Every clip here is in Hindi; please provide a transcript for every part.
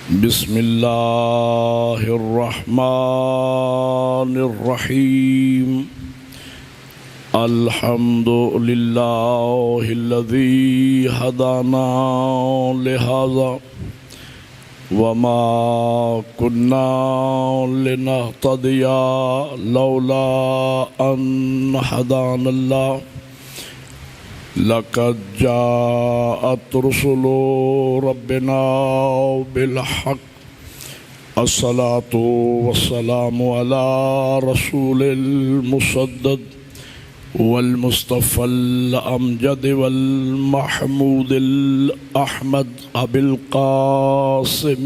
बिस्मिल्लाहिर्रहमानिर्रहीम। अल्हम्दुलिल्लाहिल्लज़ी हदाना लिहाज़ा वमा कुन्ना लिनहतदिया लौला अन हदानल्लाह लक़द जाअत रुसुलु रब्बिना बिलहक़ अस्सलातु वस्सलामु अला रसूलिल मुसद्दद वल मुस्तफ़ल अमजद वल महमूदिल अहमद अबिल क़ासिम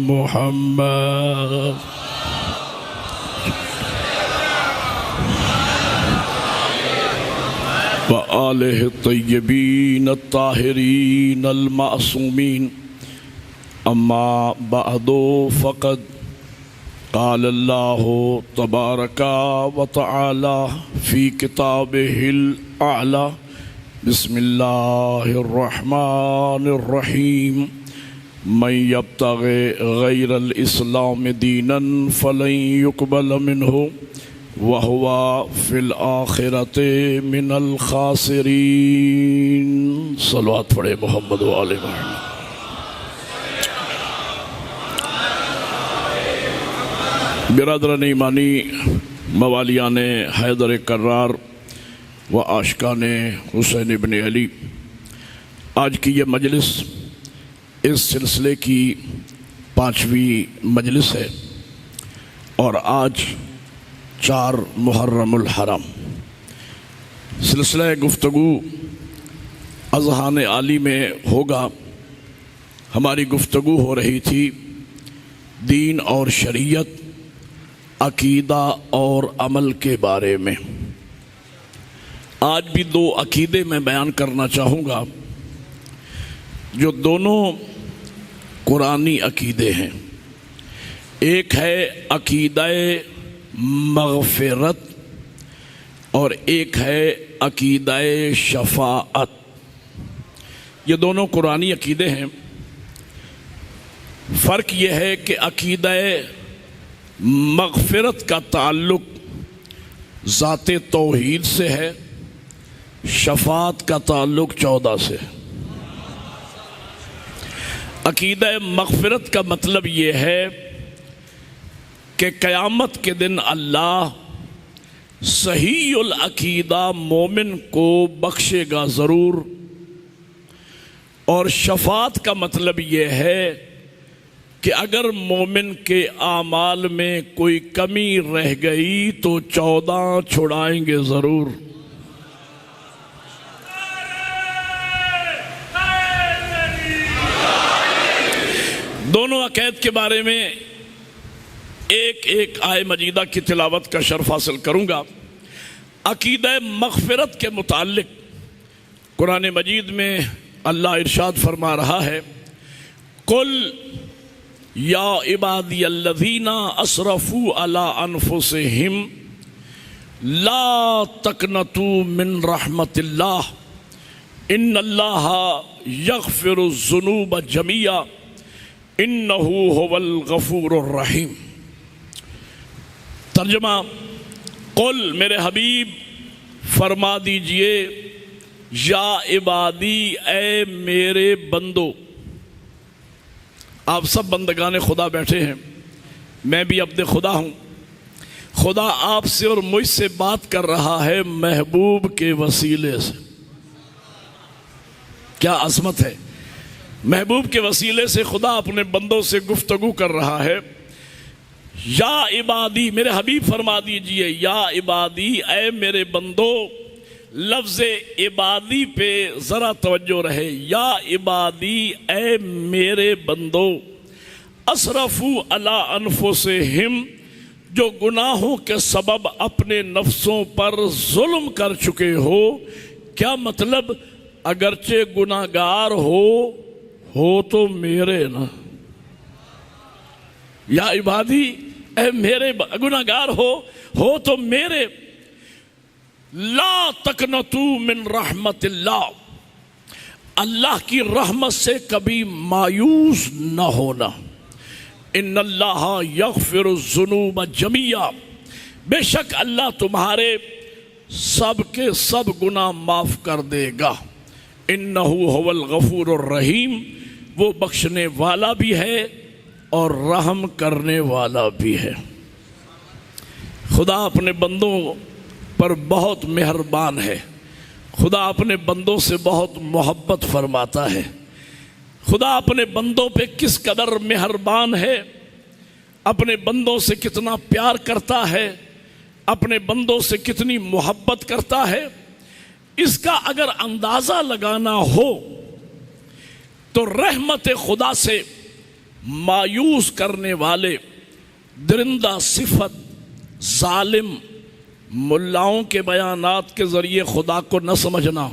मुहम्मद व आलिहि तय्यबीन अत्ताहिरीन अल मासूमीन। अम्मा बअदु फ़क़द क़ाल अल्लाहु तबारका व तआला फ़ी किताबिहिल अअला बिस्मिल्लाहिर्रहमानिर्रहीम। मन यब्तग़ि ग़ैरल इस्लाम दीनन फ़लन युक़बल मिन्हु व हुवा फ़िल आख़िरति मिनल ख़ासिरीन। सलवात पढ़े मोहम्मद व आले मोहम्मद। बिरादरान ईमानी, मवालियान हैदर कर्रार व आशिकान हुसैन इब्न अली, आज की ये मजलिस इस सिलसिले की 5वीं मजलिस है और आज 4 मुहर्रमुल हरम। सिलसिला गुफ्तगू अज़हान आली में होगा। हमारी गुफ्तगू हो रही थी दीन और शरीयत, अकीदा और अमल के बारे में। आज भी 2 अकीदे मैं बयान करना चाहूँगा जो दोनों कुरानी अकीदे हैं। एक है अकीदाए मग़फ़िरत और एक है अकीदाए शफ़ाअत। ये दोनों कुरानी अकीदे हैं। फ़र्क ये है कि अकीदाए मग़फ़िरत का ताल्लुक़ ज़ाते तौहीद से है, शफ़ाअत का ताल्लुक़ 14 से। अकीदा मग़फ़िरत का मतलब ये है कि क़यामत के दिन अल्लाह सहीउल अकीदा मोमिन को बख्शेगा ज़रूर। और शफ़ाअत का मतलब ये है कि अगर मोमिन के आमाल में कोई कमी रह गई तो 14 छुड़ाएंगे ज़रूर। दोनों अक़ीद के बारे में एक एक आय मजीदा की तिलावत का शर्फ हासिल करूँगा। अकीदा मग़फ़िरत के मुताल्लिक़ कुरान मजीद में अल्लाह इरशाद फरमा रहा है, कुल या इबादी अल्लज़ीना असरफ़ू अला अनफुसिहिम ला तक़नतू मिन रहमतिल्लाह इन्नल्लाह यग़फ़िरुज़्ज़ुनूब जमीआ इन्नहु हुवल गफ़ूरुर रहीम। तर्जुमा, कुल मेरे हबीब फरमा दीजिए, या इबादी ए मेरे बंदो। आप सब बंदगाने खुदा बैठे हैं, मैं भी अपने खुदा हूँ। खुदा आपसे और मुझसे बात कर रहा है महबूब के वसीले से। क्या अज़मत है! महबूब के वसीले से खुदा अपने बंदों से गुफ्तगू कर रहा है। या इबादी, मेरे हबीब फरमा दीजिए, या इबादी ऐ मेरे बंदो। लफ्ज़ इबादी पे ज़रा तवज्जो रहे। या इबादी ऐ मेरे बंदो, असरफ़ू अला अनफुसिहिम, जो गुनाहों के सबब अपने नफ्सों पर जुल्म कर चुके हो। क्या मतलब? अगरचे गुनाहगार हो तो मेरे ना। या इबादी ए मेरे गुनाहगार हो तो मेरे। ला तकनतू मिन रहमतिल्लाह, अल्लाह की रहमत से कभी मायूस न होना। इन्नल्लाह यग़फ़िरुज़्ज़ुनूब जमीआ, बेशक अल्लाह तुम्हारे सब के सब गुनाह माफ़ कर देगा। इन्नहु हुवल गफ़ूरुर रहीम, वो बख्शने वाला भी है और रहम करने वाला भी है। खुदा अपने बंदों पर बहुत मेहरबान है। खुदा अपने बंदों से बहुत मोहब्बत फरमाता है। खुदा अपने बंदों पे किस कदर मेहरबान है, अपने बंदों से कितना प्यार करता है, अपने बंदों से कितनी मोहब्बत करता है, इसका अगर अंदाज़ा लगाना हो तो रहमत खुदा से मायूस करने वाले दरिंदा सिफत जालिम मुल्लाओं के बयानात के ज़रिए खुदा को न समझना,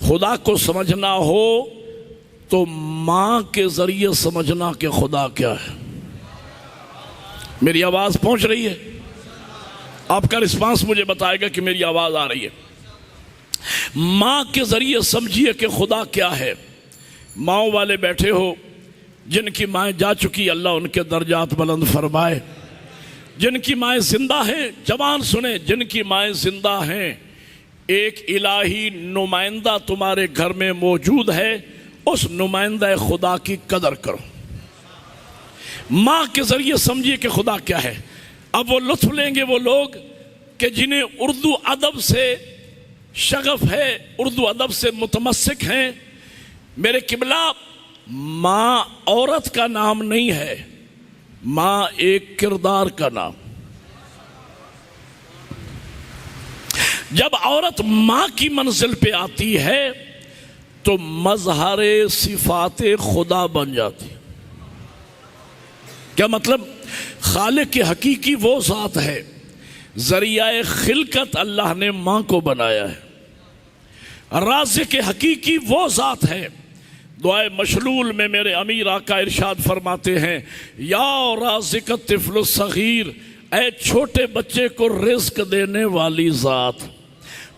खुदा को समझना हो तो माँ के ज़रिए समझना कि खुदा क्या है। मेरी आवाज़ पहुँच रही है? आपका रिस्पांस मुझे बताएगा कि मेरी आवाज़ आ रही है। माँ के ज़रिए समझिए कि खुदा क्या है। माँओं वाले बैठे हो, जिनकी माएँ जा चुकी, अल्लाह उनके दर्जात बुलंद फरमाए। जिनकी माएँ जिंदा हैं, जवान सुने, जिनकी माएँ जिंदा हैं, एक इलाही नुमाइंदा तुम्हारे घर में मौजूद है, उस नुमाइंदा खुदा की कदर करो। माँ के ज़रिए समझिए कि खुदा क्या है। अब वो लुत्फ लेंगे वो लोग कि जिन्हें उर्दू अदब से शगफ है, उर्दू अदब से मुतमस्सिक हैं। मेरे किबला, माँ औरत का नाम नहीं है, माँ एक किरदार का नाम। जब औरत माँ की मंजिल पे आती है तो मजहरे सिफाते खुदा बन जाती। क्या मतलब? खालिक के हकीकी वो ज़ात है, ज़रिया खिलकत अल्लाह ने माँ को बनाया है। राज़िक़ के हकीकी वो ज़ात है। दुआए मशलूल में मेरे अमीर आका इरशाद फरमाते हैं, या राज़िक़ तिफ़्लुस सग़ीर, ऐ छोटे बच्चे को रिज़्क़ देने वाली ज़ात।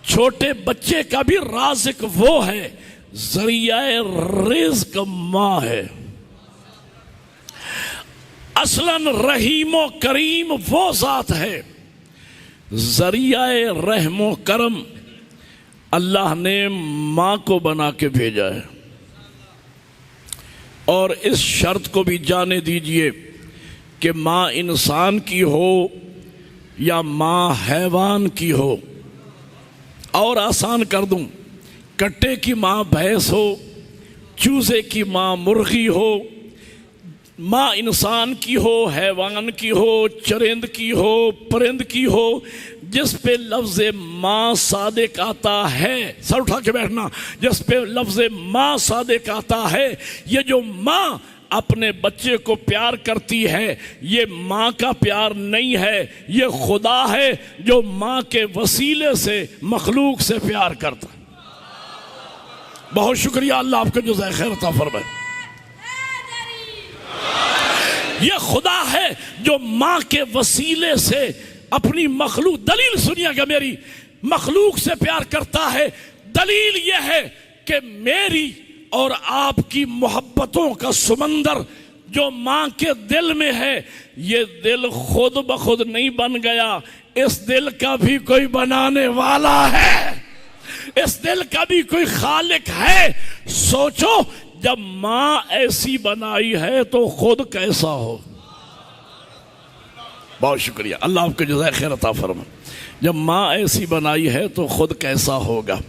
छोटे बच्चे का भी राज़िक़ वो है, ज़रिया रिज़्क़ माँ है। असलन रहीमो करीम वो ज़ात है, ज़रिया रहमो करम अल्लाह ने माँ को बना के भेजा है। और इस शर्त को भी जाने दीजिए कि माँ इंसान की हो या माँ हैवान की हो। और आसान कर दूं, कट्टे की माँ भैंस हो, चूजे की माँ मुर्गी हो, माँ इंसान की हो, हैवान की हो, चरिंद की हो, परिंद की हो, जिस पे लफ्ज़ माँ सादिक आता है, सर उठा के बैठना, जिस पे लफ्ज़ माँ सादिक आता है, ये जो माँ अपने बच्चे को प्यार करती है, ये माँ का प्यार नहीं है, ये खुदा है जो माँ के वसीले से मखलूक से प्यार करता। बहुत शुक्रिया, अल्लाह आपको जज़ाए खैर अता फरमाए। ये खुदा है जो माँ के वसीले से अपनी मखलूक, दलील सुनिएगा मेरी, मखलूक से प्यार करता है। दलील यह है कि मेरी और आपकी मोहब्बतों का समंदर जो माँ के दिल में है, ये दिल खुद ब खुद नहीं बन गया, इस दिल का भी कोई बनाने वाला है, इस दिल का भी कोई खालिक है। सोचो, जब माँ ऐसी बनाई है तो खुद कैसा हो। बहुत शुक्रिया, अल्लाह आपको जज़ाए खैर अता फरमाए। जब माँ ऐसी बनाई है तो खुद कैसा होगा।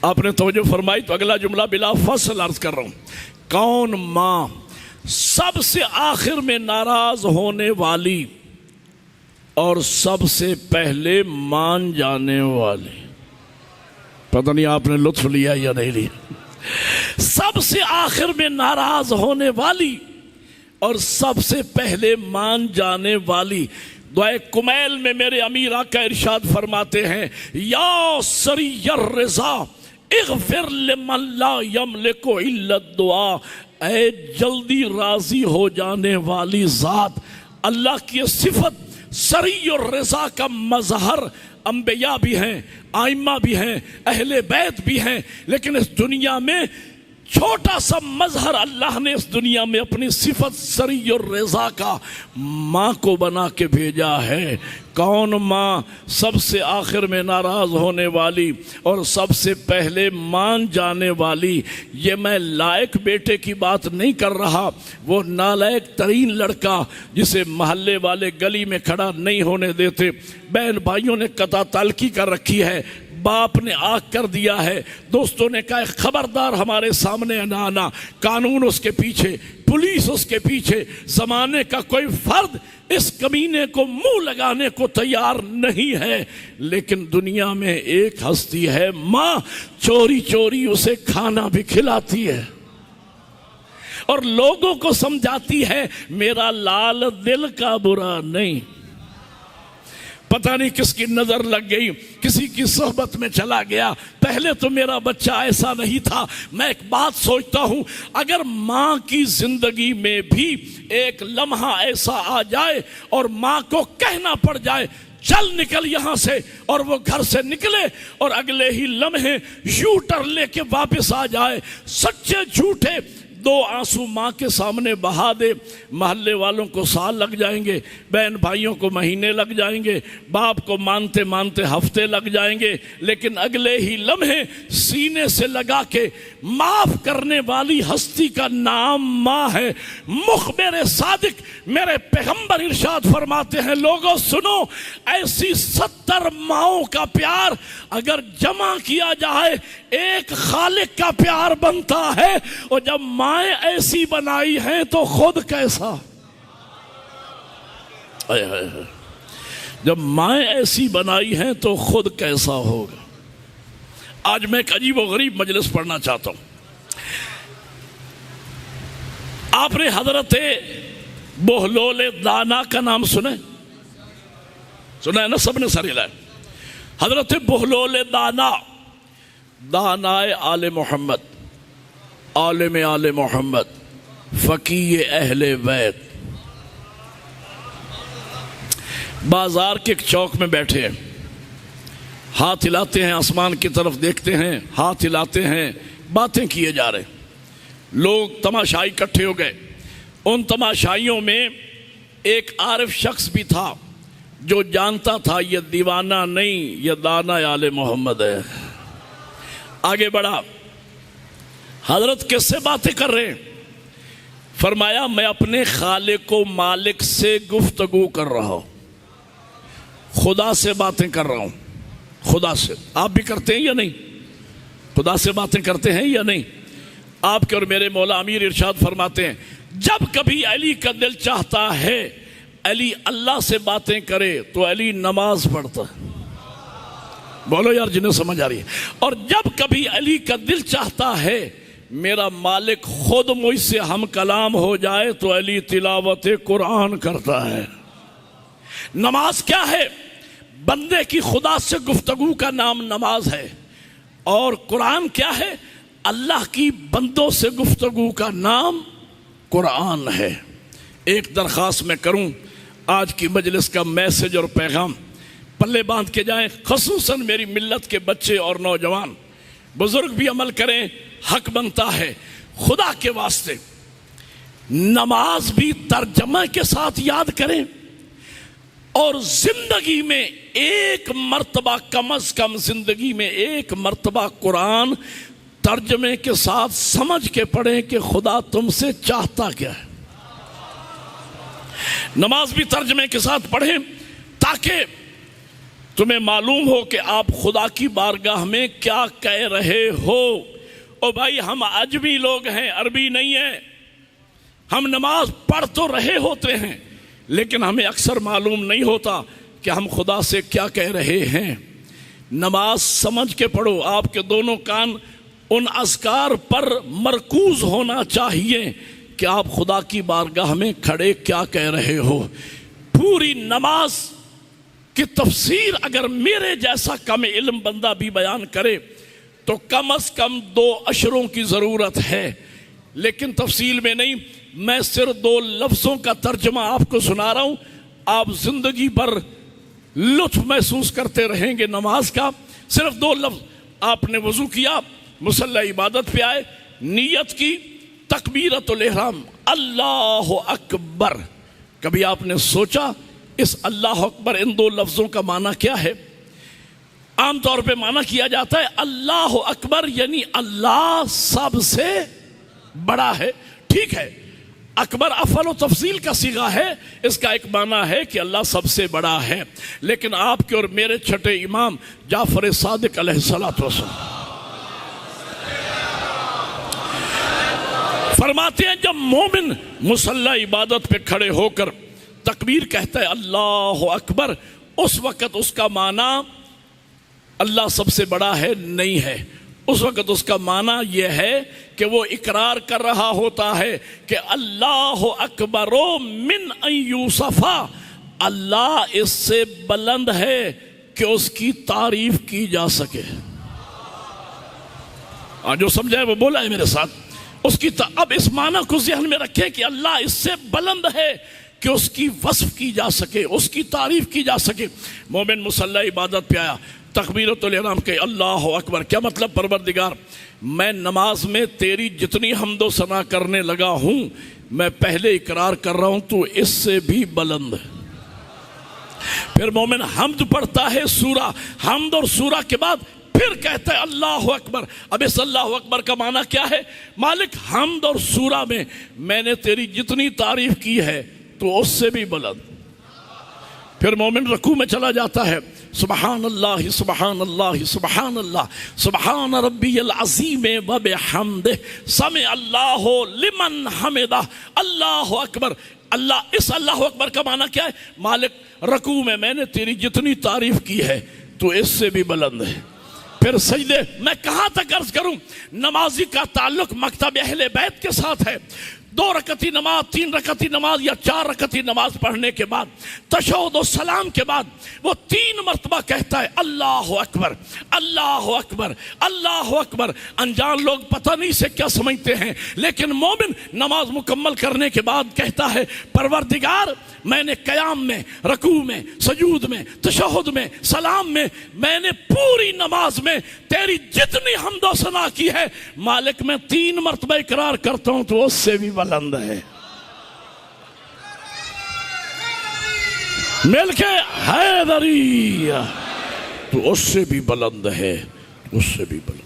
आपने तवज्जो फरमाई तो अगला जुमला बिला फसल अर्ज कर रहा हूँ। कौन माँ सबसे आखिर में नाराज होने वाली और सबसे पहले मान जाने वाली। पता नहीं आपने लुत्फ लिया या नहीं लिया। सबसे आखिर में नाराज होने वाली और सबसे पहले मान जाने वाली। दुआए कुमैल में मेरे अमीर आका इरशाद फरमाते हैं, या सरियर रिज़ा इग़फिर लिमन ला यमलिकु इल्ला दुआ। ऐ जल्दी राजी हो जाने वाली ज़ात, अल्लाह की सिफत सरी और रिज़ा का मज़हर अंबिया भी हैं, आइम्मा भी हैं, अहले बैत भी हैं, लेकिन इस दुनिया में छोटा सा मजहर अल्लाह ने इस दुनिया में अपनी सिफत सरी और रज़ा का माँ को बना के भेजा है। कौन माँ? सबसे आखिर में नाराज होने वाली और सबसे पहले मान जाने वाली। ये मैं लायक बेटे की बात नहीं कर रहा, वो नालायक तरीन लड़का जिसे मोहल्ले वाले गली में खड़ा नहीं होने देते, बहन भाइयों ने कता तालकी कर रखी है, बाप ने आग कर दिया है, दोस्तों ने कहा खबरदार हमारे सामने न आना, कानून उसके पीछे, पुलिस उसके पीछे, जमाने का कोई फर्द इस कमीने को मुंह लगाने को तैयार नहीं है। लेकिन दुनिया में एक हस्ती है, माँ चोरी चोरी उसे खाना भी खिलाती है और लोगों को समझाती है मेरा लाल दिल का बुरा नहीं। पता नहीं किसकी नजर लग गई, किसी की सोहबत में चला गया। पहले तो मेरा बच्चा ऐसा नहीं था। मैं एक बात सोचता हूं, अगर माँ की जिंदगी में भी एक लम्हा ऐसा आ जाए और माँ को कहना पड़ जाए चल निकल यहां से, और वो घर से निकले और अगले ही लम्हे यू टर्न लेके वापस आ जाए, सच्चे झूठे दो आंसू माँ के सामने बहा दे, मोहल्ले वालों को साल लग जाएंगे, बहन भाइयों को महीने लग जाएंगे, बाप को मानते मानते हफ्ते लग जाएंगे, लेकिन अगले ही लम्हे सीने से लगा के माफ करने वाली हस्ती का नाम माँ है। मुखबिर सादिक मेरे पैगंबर इरशाद फरमाते हैं, लोगों सुनो, ऐसी 70 माओं का प्यार अगर जमा किया जाए एक खालिक का प्यार बनता है। और जब माएं ऐसी बनाई हैं तो खुद कैसा, जब माएं ऐसी बनाई हैं तो खुद कैसा होगा। आज मैं एक अजीब व गरीब मजलिस पढ़ना चाहता हूं। आपने हजरत बोहलोल दाना का नाम सुना है ना? सबने सर हिलाए। हजरत बोहलोल दाना, दानाए आले मोहम्मद, आलिम आले मोहम्मद, फकीह अहले बैत, बाजार के एक चौक में बैठे हैं, हाथ हिलाते हैं, आसमान की तरफ देखते हैं, हाथ हिलाते हैं, बातें किए जा रहे। लोग तमाशाई इकट्ठे हो गए। उन तमाशाइयों में एक आरिफ शख्स भी था जो जानता था ये दीवाना नहीं, ये दाना आले मोहम्मद है। आगे बढ़ा, हजरत किससे बातें कर रहे हैं? फरमाया मैं अपने खालिक व मालिक से गुफ्तगू कर रहा हूं, खुदा से बातें कर रहा हूं, खुदा से। आप भी करते हैं या नहीं? खुदा से बातें करते हैं या नहीं? आपके और मेरे मौला अमीर इरशाद फरमाते हैं, जब कभी अली का दिल चाहता है अली अल्लाह से बातें करे तो अली नमाज पढ़ता है। बोलो यार जिन्हें समझ आ रही है। और जब कभी अली का दिल चाहता है मेरा मालिक खुद मुझसे हम कलाम हो जाए तो अली तिलावत कुरान करता है। नमाज क्या है? बंदे की खुदा से गुफ्तगू का नाम नमाज है। और कुरान क्या है? अल्लाह की बंदों से गुफ्तगू का नाम कुरान है। एक दरख्वास्त मैं करूं, आज की मजलिस का मैसेज और पैगाम पल्ले बांध के जाएं, खसूसन मेरी मिल्लत के बच्चे और नौजवान, बुजुर्ग भी अमल करें, हक बनता है। खुदा के वास्ते नमाज भी तर्जमा के साथ याद करें और जिंदगी में एक मर्तबा, कम अज कम जिंदगी में एक मर्तबा कुरान तर्जमे के साथ समझ के पढ़ें कि खुदा तुमसे चाहता क्या है। नमाज भी तर्जमे के साथ पढ़ें ताकि तुम्हें मालूम हो कि आप खुदा की बारगाह में क्या कह रहे हो। ओ भाई, हम अजमी लोग हैं, अरबी नहीं है। हम नमाज पढ़ तो रहे होते हैं लेकिन हमें अक्सर मालूम नहीं होता कि हम खुदा से क्या कह रहे हैं। नमाज समझ के पढ़ो। आपके दोनों कान उन अज़कार पर मरकूज होना चाहिए कि आप खुदा की बारगाह में खड़े क्या कह रहे हो। पूरी नमाज की तफसीर अगर मेरे जैसा कम इल्म बंदा भी बयान करे तो कम अज कम 2 अशरों की ज़रूरत है, लेकिन तफसील में नहीं। मैं सिर्फ 2 लफ्ज़ों का तर्जमा आपको सुना रहा हूँ। आप जिंदगी भर लुत्फ महसूस करते रहेंगे नमाज का। सिर्फ 2 लफ्ज़। आपने वज़ू किया, मुसल्ला इबादत पे आए, नीयत की तकबीरतुल इहराम, अल्लाह अकबर। कभी आपने सोचा इस अल्लाह अकबर इन दो लफ्ज़ों का माना क्या है? आमतौर पे माना किया जाता है अल्लाह अकबर यानी अल्लाह सबसे बड़ा है। ठीक है, अकबर अफल और तफसील का सीगा है, इसका एक माना है कि अल्लाह सबसे बड़ा है। लेकिन आपके और मेरे छठे इमाम जाफर सादिक अलैहिस्सलातु वस्सलाम फरमाते हैं जब मोमिन मुसल्ला इबादत पे खड़े होकर तकबीर कहता है अल्लाह अकबर, उस वक़्त उसका माना अल्लाह सबसे बड़ा है नहीं है। उस वक़्त उसका माना यह है कि वो इकरार कर रहा होता है कि अल्लाह अकबरो मिन अन यूसफा, अल्लाह इससे बुलंद है कि उसकी तारीफ की जा सके। जो समझा है वो बोला है मेरे साथ। उसकी अब इस माना को ज़हन में रखें कि अल्लाह इससे बुलंद है कि उसकी वस्फ की जा सके, उसकी तारीफ की जा सके। मोमिन मुसल्ला इबादत पे आया, तकबीरतुल इहराम के अल्लाह अकबर, क्या मतलब? परवरदिगार मैं नमाज में तेरी जितनी हम्दो सना करने लगा हूं, मैं पहले इकरार कर रहा हूं तू इससे भी बुलंद है। फिर मोमिन हम्द पढ़ता है, सूरा हम्द और सूरा के बाद फिर कहता है अल्लाह अकबर। अब इस अल्लाह अकबर का माना क्या है? मालिक हम्द और सूरा में मैंने तेरी जितनी तारीफ की है तो उससे भी बुलंद। फिर मोमिन रकू में चला जाता है, सुबहान अल्लाह सुबहान अल्लाह सुबहान अल्लाह सुबहान रब्बियल अज़ीम व बिहम्दिह समी अल्लाहु लिमन हमिदा अल्लाहु अकबर। अल्लाह, इस अल्लाह अकबर का माना क्या है? मालिक रकू में मैंने तेरी जितनी तारीफ की है तो इससे भी बुलंद है। फिर सजदे, मैं कहाँ तक अर्ज करूं, नमाजी का ताल्लुक मकतब अहले बैत के साथ है। 2 रकती नमाज, 3 रकती नमाज या 4 रकती नमाज पढ़ने के बाद तशहुद और सलाम के बाद वो 3 मरतबा कहता है अल्लाह अकबर अल्लाह अकबर अल्लाह अकबर। अनजान लोग पता नहीं से क्या समझते हैं, लेकिन मोमिन नमाज मुकम्मल करने के बाद कहता है परवरदिगार मैंने क़याम में, रकू में, सजूद में, तशहुद में, सलाम में, मैंने पूरी नमाज में तेरी जितनी हम्दो सना की है मालिक मैं 3 मरतबा इकरार करता हूं तो उससे भी बुलंद है। मिलके हैदरी तो उससे भी बुलंद है, उससे भी बुलंद।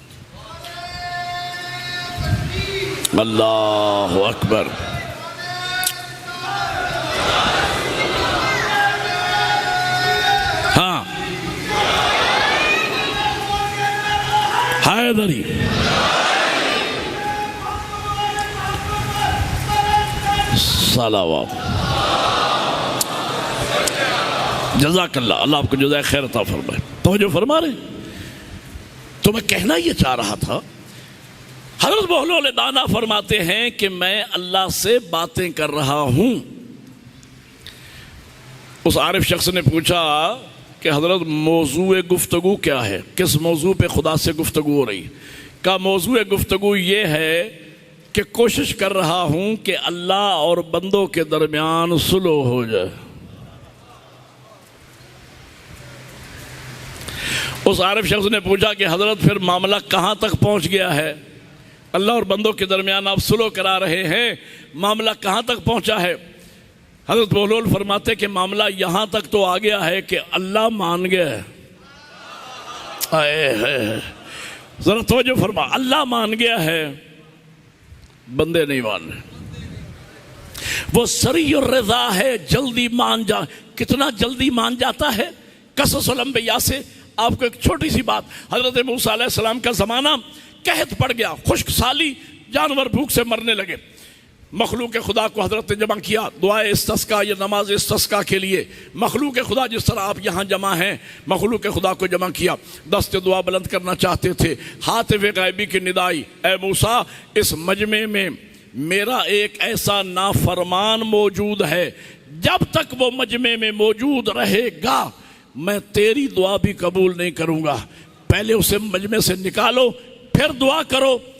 अल्लाह अकबर। हाँ, हैदरी सलावत जज़ाकल्लाह, अल्लाह आपको जज़ाए खैर अता फरमाए। तवज्जो फरमा रहे? तो मैं कहना ये चाह रहा था, हज़रत बहलौल दाना फरमाते हैं कि मैं अल्लाह से बातें कर रहा हूँ। उस आरिफ शख्स ने पूछा कि हज़रत मौज़ूए गुफ्तगू क्या है, किस मौजू पे खुदा से गुफ्तगू हो रही? का मौजूए गुफ्तगू ये है कि कोशिश कर रहा हूँ कि अल्लाह और बंदों के दरमियान सुलह हो जाए। उस आरिफ शख्स ने पूछा कि हज़रत फिर मामला कहाँ तक पहुँच गया है? अल्लाह और बंदों के दरमियान आप सुलह करा रहे हैं, मामला कहाँ तक पहुँचा है? हज़रत बहलौल फरमाते कि मामला यहाँ तक तो आ गया है कि अल्लाह मान गया है। ज़रा तवज्जो फरमा, अल्लाह मान गया है, बंदे नहीं मान रहे। वो सरी और रज़ा है, जल्दी मान जा। कितना जल्दी मान जाता है? कससुल अंबिया से आपको एक छोटी सी बात, हज़रत मूसा अलैहिस्सलाम का ज़माना कहत पड़ गया, खुश्क साली, जानवर भूख से मरने लगे। मखलूक खुदा को हज़रत ने जमा किया, दुआए इस्तिस्का या नमाज इस्तिस्का के लिए। मखलूक खुदा जिस तरह आप यहाँ जमा हैं, मखलूक खुदा को जमा किया, दस्त दुआ बुलंद करना चाहते थे। हातिफ़ ग़ैबी की निदाई, ए मूसा इस मजमे में मेरा एक ऐसा नाफरमान मौजूद है, जब तक वो मजमे में मौजूद रहेगा मैं तेरी दुआ भी कबूल नहीं करूँगा। पहले उसे मजमे से निकालो, फिर दुआ करो,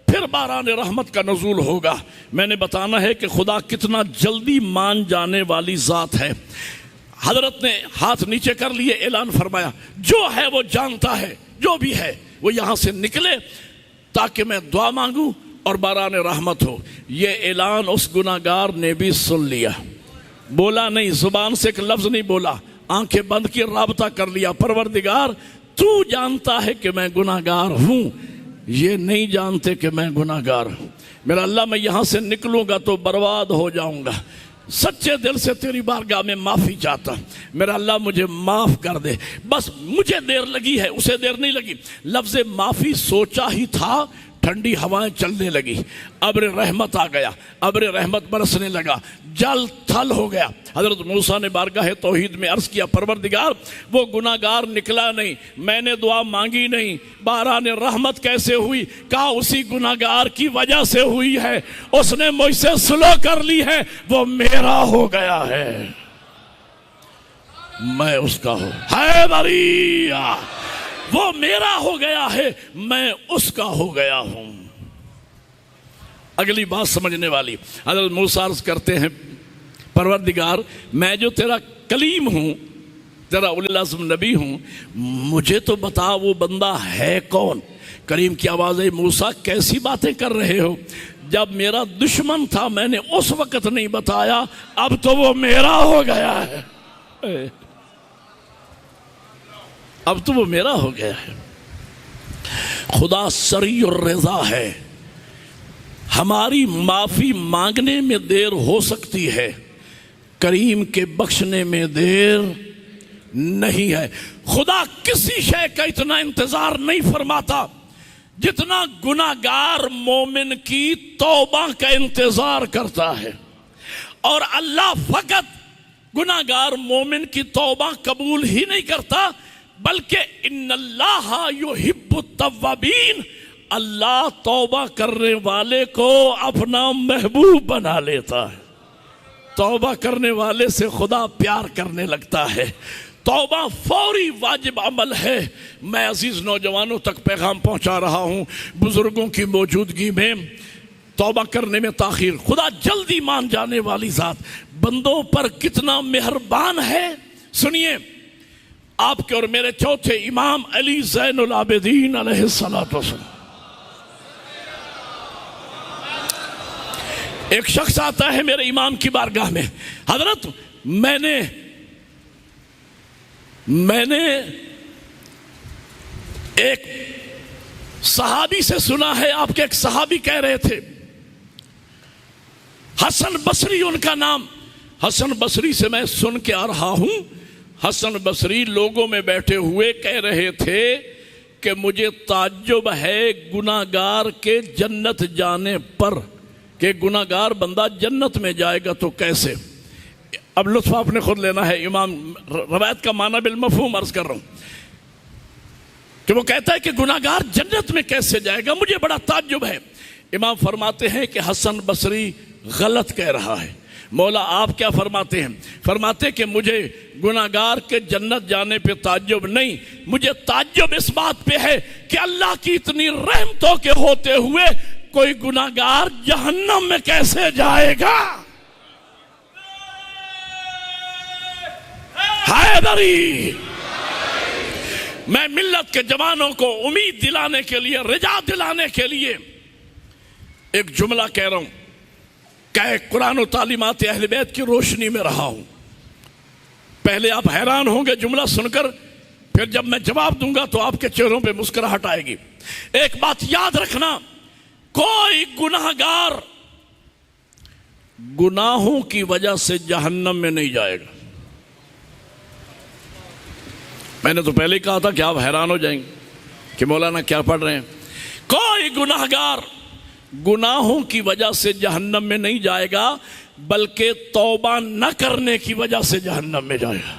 फिर बारान रहमत का नज़ूल होगा। मैंने बताना है कि खुदा कितना जल्दी मान जाने वाली ज़ात है। हज़रत ने हाथ नीचे कर लिए, ऐलान फरमाया जो है वो जानता है, जो भी है वो यहाँ से निकले ताकि मैं दुआ मांगूँ और बारान रहमत हो। ये ऐलान उस गुनाहगार ने भी सुन लिया, बोला नहीं, जुबान से एक लफ्ज़ नहीं बोला, आंखें बंद की राबता कर लिया, परवरदिगार तू जानता है कि मैं गुनाहगार हूँ, ये नहीं जानते कि मैं गुनाहगार हूँ। मेरा अल्लाह मैं यहाँ से निकलूँगा तो बर्बाद हो जाऊँगा, सच्चे दिल से तेरी बारगाह में माफ़ी चाहता, मेरा अल्लाह मुझे माफ़ कर दे। बस मुझे देर लगी है, उसे देर नहीं लगी। लफ्ज़ माफ़ी सोचा ही था, ठंडी हवाएं चलने लगी, अब्र रहमत आ गया, अब्र रहमत बरसने लगा, जल थल हो गया। हज़रत मूसा ने बारगाह तौहीद में अर्ज़ किया, परवरदिगार वो गुनाहगार निकला नहीं, मैंने दुआ मांगी नहीं, बारान रहमत कैसे हुई? कहा उसी गुनाहगार की वजह से हुई है, उसने मुझसे सुलह कर ली है, वो मेरा हो गया है, मैं उसका हूँ। है बरिया, वो मेरा हो गया है, मैं उसका हो गया हूं। अगली बात समझने वाली, हज़रत मूसा अर्ज़ करते हैं, परवरदिगार मैं जो तेरा कलीम हूं, तेरा उलुल अज़्म नबी हूं, मुझे तो बता वो बंदा है कौन? करीम की आवाज़ है, मूसा कैसी बातें कर रहे हो? जब मेरा दुश्मन था मैंने उस वक़्त नहीं बताया, अब तो वो मेरा हो गया है, अब तो वो मेरा हो गया है। खुदा सरी और रज़ा है, हमारी माफ़ी मांगने में देर हो सकती है, करीम के बख्शने में देर नहीं है। खुदा किसी शय का इतना इंतज़ार नहीं फरमाता जितना गुनाहगार मोमिन की तौबा का इंतज़ार करता है, और अल्लाह फ़कत गुनाहगार मोमिन की तौबा कबूल ही नहीं करता, बल्कि इन्नल्लाह युहिब्बुत तव्वाबीन, अल्लाह तौबा करने वाले को अपना महबूब बना लेता है। तौबा करने वाले से खुदा प्यार करने लगता है। तौबा फौरी वाजिब अमल है। मैं अजीज नौजवानों तक पैगाम पहुंचा रहा हूं, बुजुर्गों की मौजूदगी में तौबा करने में ताखीर, खुदा जल्दी मान जाने वाली जात बंदों पर कितना मेहरबान है। सुनिए, आपके और मेरे चौथे इमाम अली ज़ैनुल आबिदीन अलैहिस्सलातु वस्सलाम, एक शख्स आता है मेरे इमाम की बारगाह में, हजरत मैंने एक सहाबी से सुना है, आपके एक सहाबी कह रहे थे, हसन बसरी उनका नाम, हसन बसरी से मैं सुन के आ रहा हूं, हसन बसरी लोगों में बैठे हुए कह रहे थे कि मुझे ताज्जुब है गुनाहगार के जन्नत जाने पर, कि गुनाहगार बंदा जन्नत में जाएगा तो कैसे। अब लुत्फ आपने खुद लेना है, इमाम रवायत का माना बिल मफहूम अर्ज कर रहा हूं कि वो कहता है कि गुनाहगार जन्नत में कैसे जाएगा, मुझे बड़ा ताज्जुब है। इमाम फरमाते हैं कि हसन बसरी गलत कह रहा है। मौला आप क्या फरमाते हैं? फरमाते कि मुझे गुनाहगार के जन्नत जाने पे ताज्जुब नहीं, मुझे ताज्जुब इस बात पे है कि अल्लाह की इतनी रहमतों के होते हुए कोई गुनाहगार जहन्नम में कैसे जाएगा। हैदरी, मैं मिल्लत के जवानों को उम्मीद दिलाने के लिए, रिजा दिलाने के लिए एक जुमला कह रहा हूं, क्या कुरान और तालीमात अहले बैत की रोशनी में रहा हूं। पहले आप हैरान होंगे जुमला सुनकर, फिर जब मैं जवाब दूंगा तो आपके चेहरों पे मुस्कुराहट आएगी। एक बात याद रखना, कोई गुनाहगार गुनाहों की वजह से जहन्नम में नहीं जाएगा। मैंने तो पहले ही कहा था कि आप हैरान हो जाएंगे कि मौलाना क्या पढ़ रहे हैं। कोई गुनाहगार गुनाहों की वजह से जहन्नम में नहीं जाएगा, बल्कि तौबा न करने की वजह से जहन्नम में जाएगा।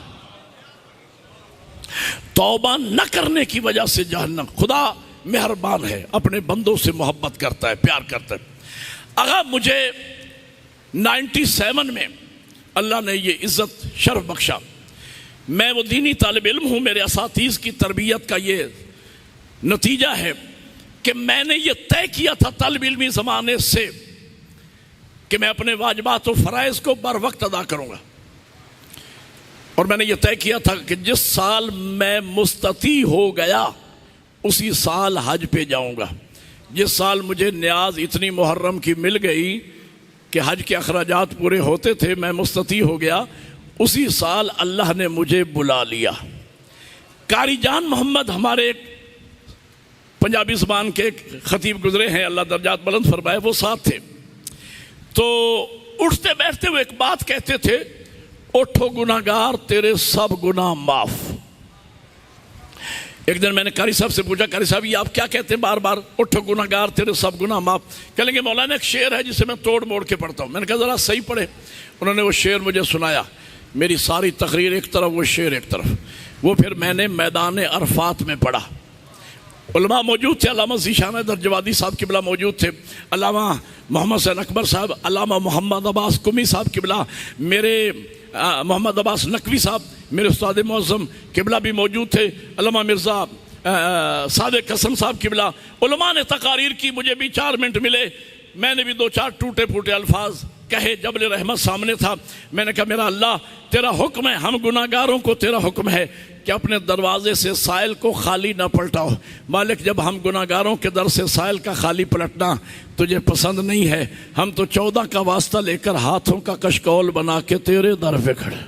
तौबा न करने की वजह से जहन्नम। खुदा मेहरबान है, अपने बंदों से मोहब्बत करता है, प्यार करता है। अगर मुझे 97 में अल्लाह ने ये इज्जत शर्फ बख्शा, मैं वो दीनी तालिब इल्म हूँ, मेरे असातीज़ की तरबियत का ये नतीजा है कि मैंने ये तय किया था तालिब इल्मी ज़माने से कि मैं अपने वाजिबात और फ़राइज़ को बर वक्त अदा करूँगा। और मैंने ये तय किया था कि जिस साल मैं मुस्तती हो गया उसी साल हज पे जाऊँगा। जिस साल मुझे न्याज इतनी मुहर्रम की मिल गई कि हज के अखराजात पूरे होते थे, मैं मुस्तती हो गया, उसी साल अल्लाह ने मुझे बुला लिया। कारी जान मोहम्मद हमारे पंजाबी ज़बान के खतीब गुजरे हैं, अल्लाह दर्जात बुलंद फरमाए, वो साथ थे। तो उठते बैठते हुए एक बात कहते थे, उठो गुनाहगार तेरे सब गुनाह माफ। एक दिन मैंने कारी साहब से पूछा, कारी साहब ये आप क्या कहते हैं बार बार, उठो गुनाहगार तेरे सब गुनाह माफ? कहेंगे मौलाना एक शेर है जिसे मैं तोड़ मोड़ के पढ़ता हूँ। मैंने कहा ज़रा सही पढ़े। उन्होंने वो शेर मुझे सुनाया, मेरी सारी तकरीर एक तरफ, वो शेर एक तरफ। वो फिर मैंने मैदान अरफात में पढ़ा। उलमा मौजूद थे, अल्लामा ज़ीशान दरजवादी साहब किबला मौजूद थे, अल्लामा मोहम्मद सैन अकबर साहब, अल्लामा मोहम्मद अब्बास कुमी साहब किबला, मेरे मोहम्मद अब्बास नकवी साहब मेरे उस्ताद मौज़म किबला भी मौजूद थे, अल्लामा मिर्ज़ा सादिक कसम साहब किबला। उलमा ने तकारीर की, मुझे भी 4 मिनट मिले, मैंने भी 2-4 टूटे फूटे अल्फाज कहे। जबल रहमत सामने था, मैंने कहा मेरा अल्लाह तेरा हुक्म है, हम गुनाहगारों को तेरा हुक्म है कि अपने दरवाजे से साइल को खाली ना पलटाओ। मालिक जब हम गुनाहगारों के दर से साइल का खाली पलटना तुझे पसंद नहीं है, हम तो 14 का वास्ता लेकर हाथों का कशकौल बना के तेरे दर पे खड़े।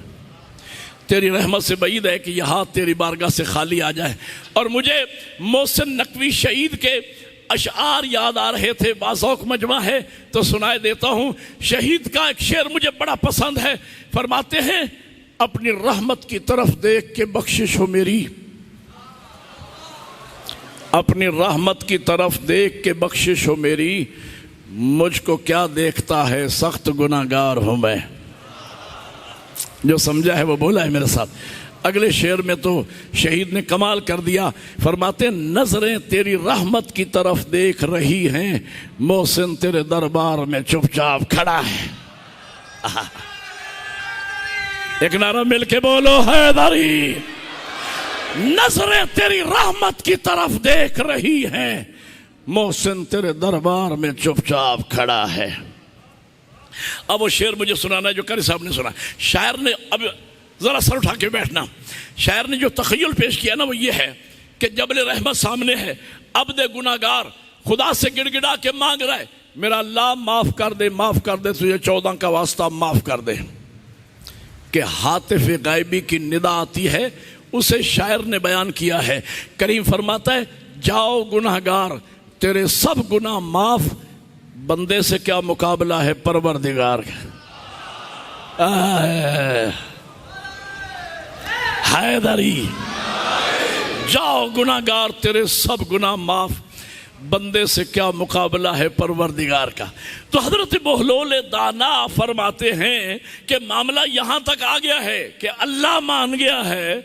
तेरी रहमत से बईद है कि यह हाथ तेरी बारगाह से खाली आ जाए। और मुझे मोहसिन नकवी शहीद के अशआर याद आ रहे थे, बाज़ौक़ मजमा है तो सुनाए देता हूँ। शहीद का एक शेर मुझे बड़ा पसंद है, फरमाते हैं अपनी रहमत की तरफ देख के बख्शिश हो मेरी, अपनी रहमत की तरफ देख के बख्शिश हो मेरी, मुझको क्या देखता है सख्त गुनाहगार हूँ मैं। जो समझा है वो बोला है मेरे साथ। अगले शेर में तो शहीद ने कमाल कर दिया, फरमाते नजरें तेरी रहमत की तरफ देख रही हैं, मोहसिन तेरे दरबार में चुपचाप खड़ा है। एक नारा मिलके बोलो हैदरी। नजरें तेरी रहमत की तरफ देख रही हैं, मोहसिन तेरे दरबार में चुपचाप खड़ा है। अब वो शेर मुझे सुनाना है जो कारी साहब ने सुना। शायर ने, अब जरा सर उठा के बैठना, शायर ने जो तखय्युल पेश किया ना वो ये है कि जबल रहमत सामने है, अब्द गुनाहगार खुदा से गिड़गिड़ा के मांग रहा है, मेरा अल्लाह माफ कर दे, माफ कर दे, तुझे 14 का वास्ता माफ कर दे। कि हातिफ गायबी की निदा आती है, उसे शायर ने बयान किया है। करीम फरमाता है जाओ गुनाहगार तेरे सब गुनाह माफ, बंदे से क्या मुकाबला है परवरदिगार का। हैदरी जाओ गुनाहगार तेरे सब गुनाह माफ, बंदे से क्या मुकाबला है परवरदिगार का। तो हजरत बहलोल दाना फरमाते हैं कि मामला यहां तक आ गया है कि अल्लाह मान गया है।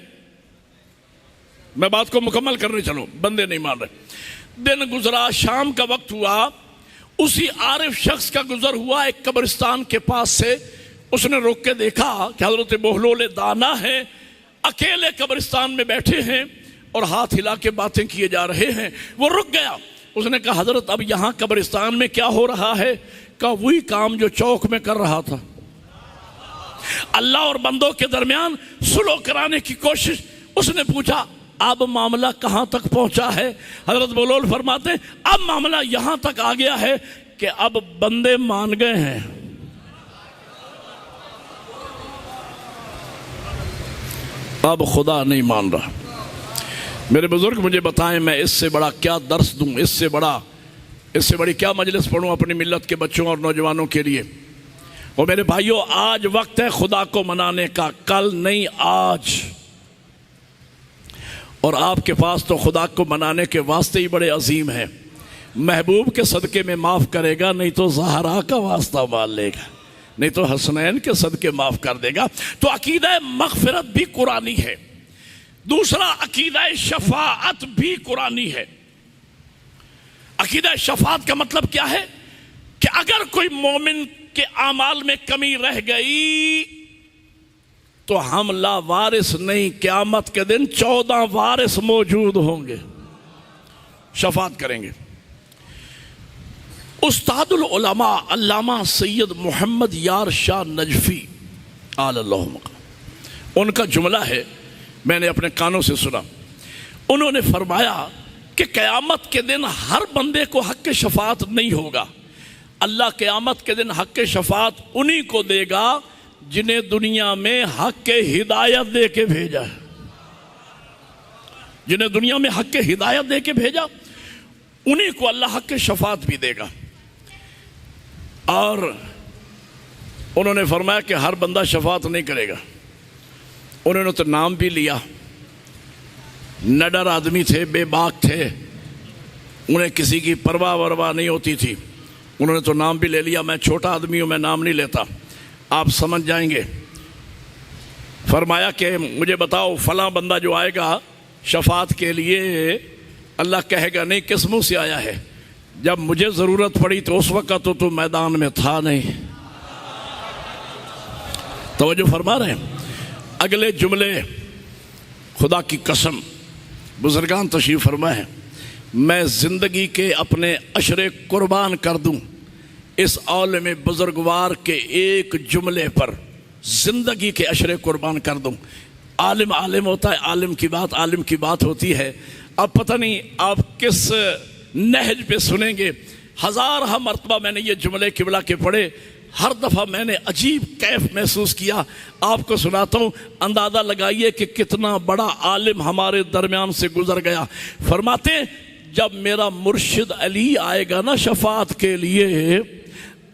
मैं बात को मुकम्मल करने चलूं, बंदे नहीं मान रहे। दिन गुजरा, शाम का वक्त हुआ, उसी आरिफ शख्स का गुजर हुआ एक कब्रिस्तान के पास से। उसने रोक के देखा कि हजरत बहलोल दाना है, अकेले कब्रिस्तान में बैठे हैं और हाथ हिला के बातें किए जा रहे हैं। वो रुक गया। उसने कहा हजरत अब यहाँ कब्रिस्तान में क्या हो रहा है? कहा वही काम जो चौक में कर रहा था, अल्लाह और बंदों के दरमियान सुलह कराने की कोशिश। उसने पूछा अब मामला कहाँ तक पहुंचा है? हजरत बहलोल फरमाते अब मामला यहाँ तक आ गया है कि अब बंदे मान गए हैं, अब खुदा नहीं मान रहा। मेरे बुजुर्ग मुझे बताएं मैं इससे बड़ा क्या दर्स दूं, इससे बड़ी क्या मजलिस पढ़ूं अपनी मिल्लत के बच्चों और नौजवानों के लिए। और मेरे भाइयों आज वक्त है खुदा को मनाने का, कल नहीं आज। और आपके पास तो खुदा को मनाने के वास्ते ही बड़े अजीम हैं। महबूब के सदके में माफ़ करेगा, नहीं तो ज़हरा का वास्ता मान लेगा, नहीं तो हसनैन के सदके माफ़ कर देगा। तो अकीदा मग़फ़िरत भी कुरानी है। दूसरा अकीदा शफाअत भी कुरानी है। अकीदा शफाअत का मतलब क्या है कि अगर कोई मोमिन के आमाल में कमी रह गई तो हम ला वारिस नहीं, क़यामत के दिन 14 वारिस मौजूद होंगे, शफाअत करेंगे। उस्तादुल उलमा अल्लामा सैयद मोहम्मद यार शाह नजफी आलल्लाहु मक़ाम, उनका जुमला है, मैंने अपने कानों से सुना। उन्होंने फरमाया कि क़यामत के दिन हर बंदे को हक़ शफ़ात नहीं होगा। अल्लाह क़यामत के दिन हक़ शफ़ात उन्हीं को देगा जिन्हें दुनिया में हक़ हिदायत दे के भेजा है। जिन्हें दुनिया में हक़ हिदायत दे के भेजा उन्हीं को अल्लाह हक़ शफ़ात भी देगा। और उन्होंने फरमाया कि हर बंदा शफ़ात नहीं करेगा। उन्होंने तो नाम भी लिया, नडर आदमी थे, बेबाक थे, उन्हें किसी की परवाह वरवाह नहीं होती थी। उन्होंने तो नाम भी ले लिया। मैं छोटा आदमी हूँ, मैं नाम नहीं लेता, आप समझ जाएंगे। फरमाया कि मुझे बताओ फलां बंदा जो आएगा शफ़ात के लिए, अल्लाह कहेगा नहीं किस मुँह से आया है? जब मुझे ज़रूरत पड़ी तो उस वक़्त तो तू मैदान में था नहीं। तवज्जो फरमा रहे हैं। अगले जुमले खुदा की कसम बुजुर्गान तशरीफ़ फरमा है, मैं ज़िंदगी के अपने अशरे कुर्बान कर दूं इस आलम बुजुर्गवार के एक जुमले पर, ज़िंदगी के अशरे कुर्बान कर दूं। आलिम आलिम होता है, आलिम की बात होती है। अब पता नहीं आप किस नहज पे सुनेंगे। हज़ार मरतबा मैंने ये जुमले किबला के पढ़े, हर दफ़ा मैंने अजीब कैफ महसूस किया। आपको सुनाता हूँ, अंदाज़ा लगाइए कि कितना बड़ा आलिम हमारे दरमियान से गुजर गया। फरमाते जब मेरा मुर्शिद अली आएगा ना शफ़ात के लिए,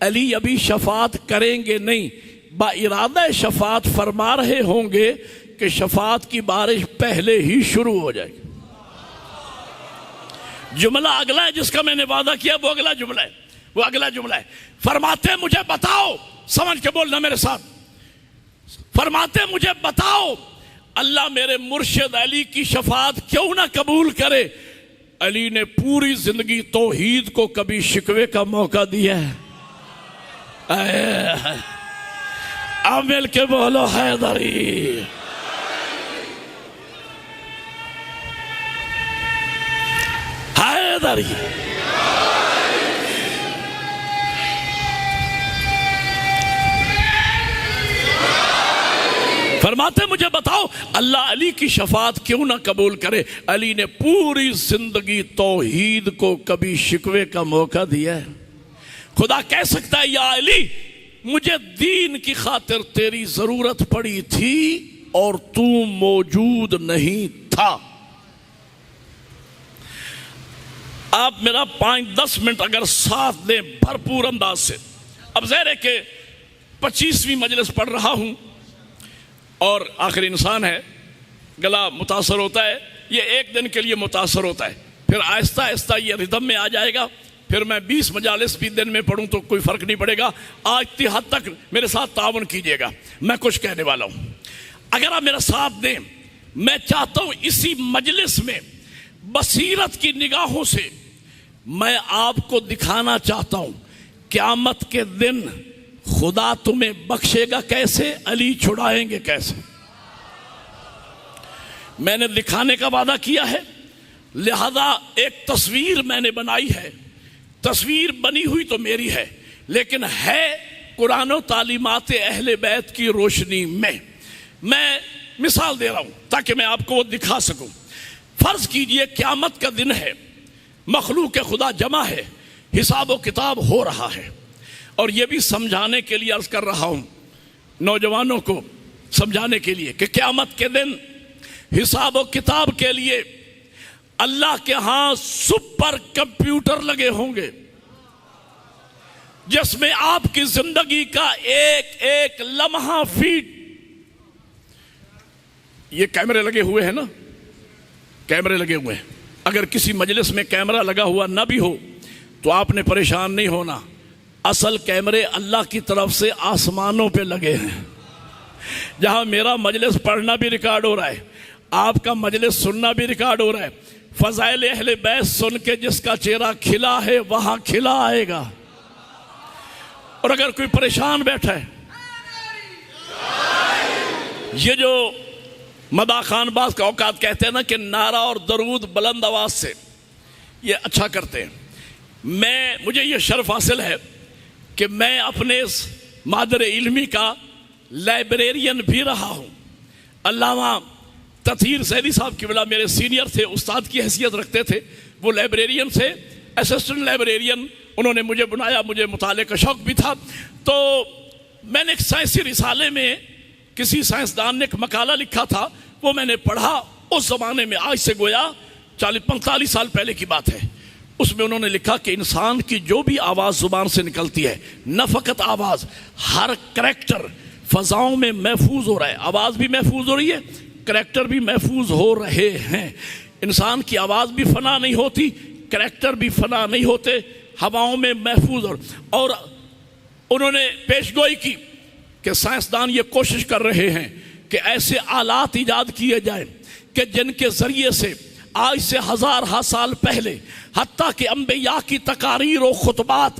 अली अभी शफ़ात करेंगे नहीं, बाइरादा शफ़ात फरमा रहे होंगे कि शफ़ात की बारिश पहले ही शुरू हो जाएगी। जुमला अगला है जिसका मैंने वादा किया, वो अगला जुमला है, वो अगला जुमला है। फरमाते मुझे बताओ, समझ के बोलना मेरे साथ, फरमाते मुझे बताओ अल्लाह मेरे मुर्शिद अली की शफ़ात क्यों ना कबूल करे? अली ने पूरी जिंदगी तौहीद को कभी शिकवे का मौका दिया है? अब मिल के बोलो हैदरी। हैदरी फरमाते मुझे बताओ अल्लाह अली की शफ़ात क्यों ना कबूल करे? अली ने पूरी जिंदगी तौहीद को कभी शिकवे का मौका दिया है? खुदा कह सकता है या अली मुझे दीन की खातिर तेरी जरूरत पड़ी थी और तू मौजूद नहीं था। आप मेरा 5-10 मिनट अगर साथ दें भरपूर अंदाज से। अब ज़ाहिर है कि 25वीं मजलिस पढ़ रहा हूं और आखिर इंसान है, गला मुतासर होता है, ये एक दिन के लिए मुतासर होता है, फिर आहिस्ता आहिस्ता ये रिदम में आ जाएगा। फिर मैं 20 मजालिस भी दिन में पढ़ूं तो कोई फ़र्क नहीं पड़ेगा। आज इतनी हद तक मेरे साथ तावन कीजिएगा, मैं कुछ कहने वाला हूं। अगर आप मेरा साथ दें, मैं चाहता हूं इसी मजलिस में बसीरत की निगाहों से मैं आपको दिखाना चाहता हूं क़यामत के दिन खुदा तुम्हें बख्शेगा कैसे, अली छुड़ाएंगे कैसे। मैंने दिखाने का वादा किया है, लिहाजा एक तस्वीर मैंने बनाई है। तस्वीर बनी हुई तो मेरी है, लेकिन है कुरान और तालीमात अहले बैत की रोशनी में। मैं मिसाल दे रहा हूं ताकि मैं आपको वो दिखा सकूं। फर्ज कीजिए क़यामत का दिन है, मखलूक खुदा जमा है, हिसाब व किताब हो रहा है। और ये भी समझाने के लिए अर्ज कर रहा हूं, नौजवानों को समझाने के लिए कि क़यामत के दिन हिसाब व किताब के लिए अल्लाह के यहां सुपर कंप्यूटर लगे होंगे, जिसमें आपकी जिंदगी का एक एक लम्हा फीट, ये कैमरे लगे हुए हैं ना, कैमरे लगे हुए हैं। अगर किसी मजलिस में कैमरा लगा हुआ ना भी हो तो आपने परेशान नहीं होना। असल कैमरे अल्लाह की तरफ से आसमानों पे लगे हैं, जहां मेरा मजलिस पढ़ना भी रिकॉर्ड हो रहा है, आपका मजलिस सुनना भी रिकॉर्ड हो रहा है। फज़ाइल अहले बैत सुन के जिसका चेहरा खिला है वहां खिला आएगा। और अगर कोई परेशान बैठा है, ये जो मदा खान बाज का औकात कहते हैं ना कि नारा और दरूद बुलंद आवाज से, ये अच्छा करते हैं। मुझे ये शर्फ हासिल है कि मैं अपने इस मादर इल्मी का लाइब्रेरियन भी रहा हूँ। अल्लामा तथीर सैदी साहब की बला मेरे सीनियर थे, उस्ताद की हैसियत रखते थे। वो लाइब्रेरियन से असिस्टेंट लाइब्रेरियन उन्होंने मुझे बनाया, मुझे मुताले का शौक़ भी था। तो मैंने एक साइंसी रिसाले में किसी साइंसदान ने एक मकाला लिखा था, वो मैंने पढ़ा। उस ज़माने में, आज से गोया 40-45 साल पहले की बात है। उसमें उन्होंने लिखा कि इंसान की जो भी आवाज़ ज़ुबान से निकलती है, न फ़कत आवाज़, हर करैक्टर फ़ज़ाओं में महफूज हो रहा है। आवाज़ भी महफूज हो रही है, करैक्टर भी महफूज हो रहे हैं। इंसान की आवाज़ भी फना नहीं होती, करैक्टर भी फना नहीं होते, हवाओं में महफूज। और उन्होंने पेशगोई की कि साइंसदान ये कोशिश कर रहे हैं कि ऐसे आलात ईजाद किए जाएं कि जिनके ज़रिए से आज से हज़ार साल पहले हत्ता कि अंबिया की तकारीर और खुतबात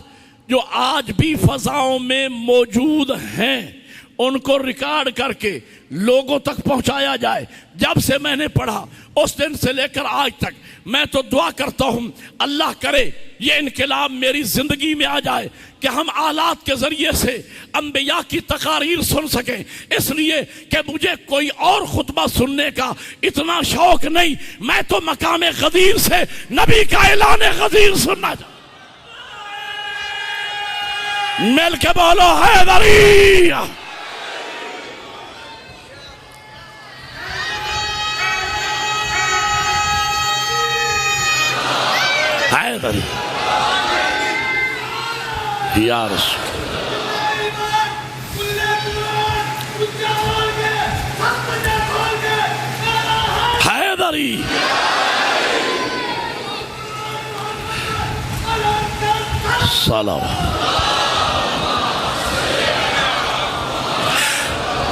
जो आज भी फ़ज़ाओं में मौजूद हैं, उनको रिकॉर्ड करके लोगों तक पहुंचाया जाए। जब से मैंने पढ़ा उस दिन से लेकर आज तक मैं तो दुआ करता हूं, अल्लाह करे ये इनकलाब मेरी ज़िंदगी में आ जाए कि हम आलात के ज़रिए से अंबिया की तकारीर सुन सकें। इसलिए कि मुझे कोई और खुतबा सुनने का इतना शौक़ नहीं, मैं तो मकाम गदीर से नबी का ऐलान गदीर सुनना चाहता। मिल के बोलो हैदरी। हैदरी या रसूल। हैदरी सलाम।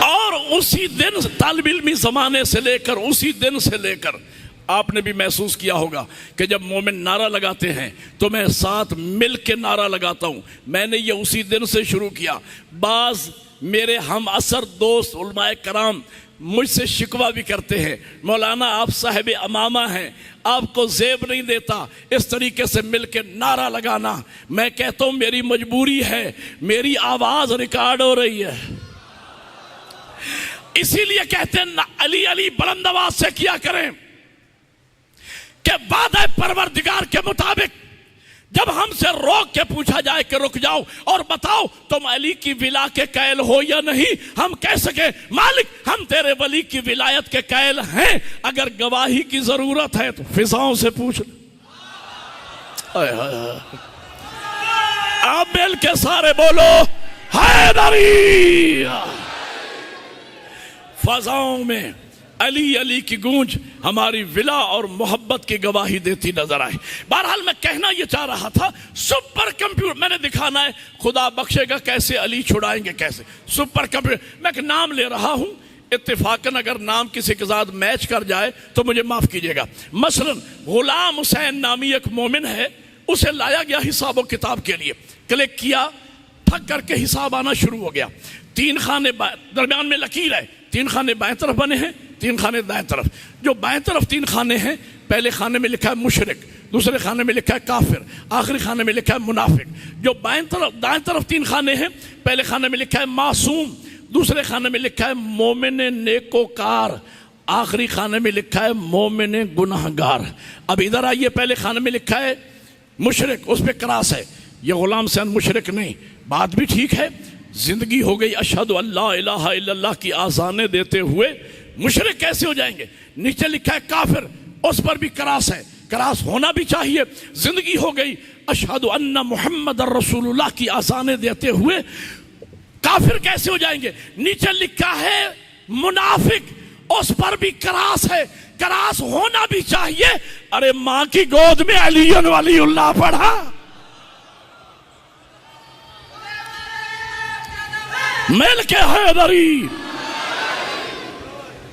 और उसी दिन तालिब इल्मी ज़माने से लेकर, उसी दिन से लेकर आपने भी महसूस किया होगा कि जब मोमिन नारा लगाते हैं तो मैं साथ मिल के नारा लगाता हूँ। मैंने ये उसी दिन से शुरू किया। बाज़ मेरे हम असर दोस्त उलमाए कराम मुझसे शिकवा भी करते हैं, मौलाना आप साहिब अमामा हैं, आपको ज़ेब नहीं देता इस तरीके से मिल के नारा लगाना। मैं कहता हूँ मेरी मजबूरी है, मेरी आवाज़ रिकॉर्ड हो रही है। इसीलिए कहते हैं ना अली अली बुलंद आवाज से किया करें कि वादा परवरदिगार के मुताबिक जब हमसे रोक के पूछा जाए कि रुक जाओ और बताओ तुम अली की विला के कैल हो या नहीं, हम कह सके मालिक हम तेरे वली की विलायत के कैल हैं। अगर गवाही की जरूरत है तो फिजाओं से पूछ ले। आप मिल के सारे बोलो हैदरी। फजाओं में अली अली की गूंज हमारी विला और मोहब्बत की गवाही देती नजर आए। बहरहाल मैं कहना यह चाह रहा था, सुपर कंप्यूटर मैंने दिखाना है, खुदा बख्शेगा कैसे अली छुड़ाएंगे, कैसे सुपर कंप्यूटर। मैं एक नाम ले रहा हूं, इत्तेफाकन अगर नाम किसी के साथ मैच कर जाए तो मुझे माफ कीजिएगा। मसलन गुलाम हुसैन नामी एक मोमिन है, उसे लाया गया हिसाब और किताब के लिए, क्लिक किया, ठक करके हिसाब आना शुरू हो गया। 3 खाने दरमियान में लकीर है, 3 खाने बाएं तरफ बने हैं, 3 खाने दाएं तरफ। जो बाएं तरफ 3 खाने हैं, पहले खाने में लिखा है मुशरिक, दूसरे खाने में लिखा है काफिर, आखिरी खाने में लिखा है मुनाफिक। जो दाएं तरफ 3 खाने हैं, पहले खाने में लिखा है मासूम, दूसरे खाने में लिखा है मोमिन नेकोकार, आखिरी खाने में लिखा है मोमिन गुनाहगार। अब इधर आइए, पहले खाने में लिखा है मुशरिक, उस पर क्रॉस है, ये गुलाम हुसैन मुशरिक नहीं। बात भी ठीक है, जिंदगी हो गई अशहदु अल्ला इलाहा इल्लल्लाह की आज़ानें देते हुए, मुशरिक कैसे हो जाएंगे। नीचे लिखा है काफिर, उस पर भी क्रॉस है, क्रॉस होना भी चाहिए। जिंदगी हो गई अशहदु अन्ना मुहम्मद रसूलुल्लाह की आज़ानें देते हुए, काफिर कैसे हो जाएंगे। नीचे लिखा है मुनाफिक, उस पर भी क्रॉस है, क्रॉस होना भी चाहिए। अरे माँ की गोद में अलीयुन वलीउल्लाह पढ़ा, मिल के हैदरी।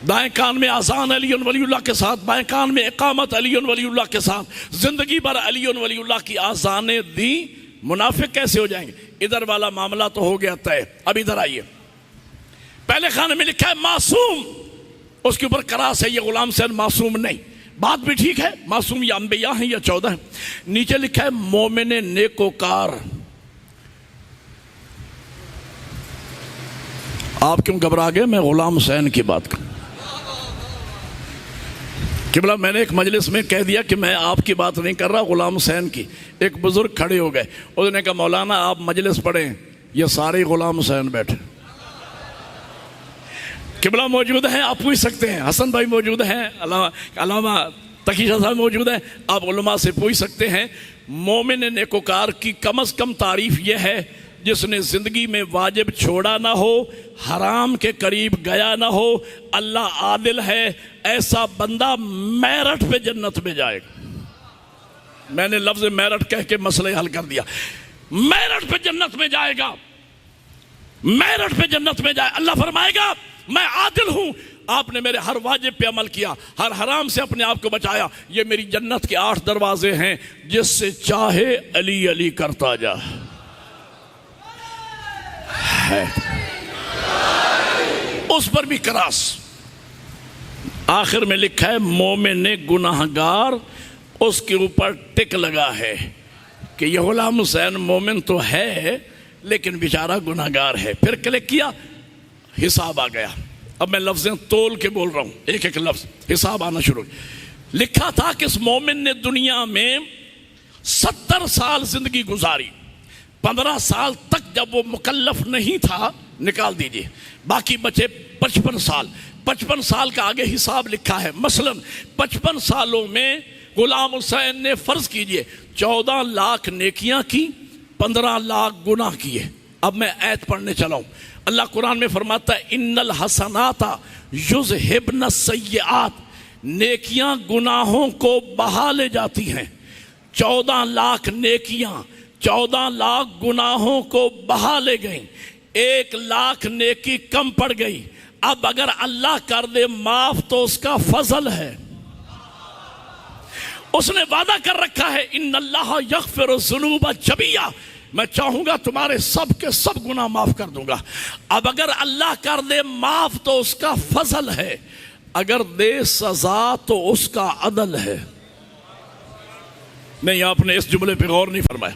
दाएं कान में आजान अलीयुन वलीउल्लाह के साथ, बाएं कान में इकामत अलीयुन वलीउल्लाह के साथ, जिंदगी भर अलीयुन वलीउल्लाह की आजानें दी। मुनाफिक कैसे हो जाएंगे। इधर वाला मामला तो हो गया तय। अब इधर आइए, पहले खाने में लिखा है मासूम, उसके ऊपर क्रॉस है, ये गुलाम हुसैन मासूम नहीं। बात भी ठीक है, मासूम या अंबिया हैं या 14 हैं। नीचे लिखा है मोमिन नेकोकार। आप क्यों घबरा गए, मैं गुलाम हुसैन की बात कर। किबला मैंने एक मजलिस में कह दिया कि मैं आपकी बात नहीं कर रहा, गुलाम हुसैन की। एक बुजुर्ग खड़े हो गए, उन्होंने कहा मौलाना आप मजलिस पढ़ें, ये सारे गुलाम हुसैन बैठे। किबला मौजूद हैं, आप पूछ सकते हैं, हसन भाई मौजूद हैं, अलामा तकीशा साहब मौजूद हैं, आप उलमा से पूछ सकते हैं। मोमिन नेकोकार की कम अज़ कम तारीफ यह है जिसने ज़िंदगी में वाजिब छोड़ा ना हो, हराम के करीब गया ना हो। अल्लाह आदिल है, ऐसा बंदा मेरठ पे जन्नत में जाएगा। मैंने लफ्ज़ मेरठ कह के मसले हल कर दिया। मेरठ पे जन्नत में जाएगा, मेरठ पे जन्नत में जाए। अल्लाह फरमाएगा मैं आदिल हूं, आपने मेरे हर वाजिब पे अमल किया, हर हराम से अपने आप को बचाया। ये मेरी जन्नत के 8 दरवाजे हैं, जिससे चाहे अली अली करता जा। है उस पर भी करास। आखिर में लिखा है मोमिन ने गुनाहगार, उसके ऊपर टिक लगा है कि यह गुलाम हुसैन मोमिन तो है लेकिन बेचारा गुनाहगार है। फिर क्लिक किया, हिसाब आ गया। अब मैं लफ्ज़ें तोल के बोल रहा हूं, एक एक लफ्ज़, हिसाब आना शुरू। लिखा था कि इस मोमिन ने दुनिया में 70 साल जिंदगी गुजारी। 15 साल तक जब वो मुकल्लफ नहीं था, निकाल दीजिए, बाकी बचे 55 साल। 55 साल का आगे हिसाब लिखा है। मसलन 55 सालों में गुलाम हुसैन ने फर्ज कीजिए 14 लाख नेकियां की, 15 लाख गुनाह किए। अब मैं आयत पढ़ने चला हूं। अल्लाह कुरान में फरमाता है इन्नल हसनाता युज़हिबन सय्यात, नेकियां गुनाहों को बहा ले जाती हैं। 14 लाख नेकियां 14 लाख गुनाहों को बहा ले गई, 1 लाख नेकी कम पड़ गई। अब अगर अल्लाह कर दे माफ तो उसका फजल है, उसने वादा कर रखा है इन्नल्लाह यग़फ़िरु ज़ुनूब जमीआ, मैं चाहूंगा तुम्हारे सब के सब गुनाह माफ कर दूंगा। अब अगर अल्लाह कर दे माफ तो उसका फजल है, अगर दे सजा तो उसका अदल है। नहीं, आपने इस जुमले पे गौर नहीं फरमाया।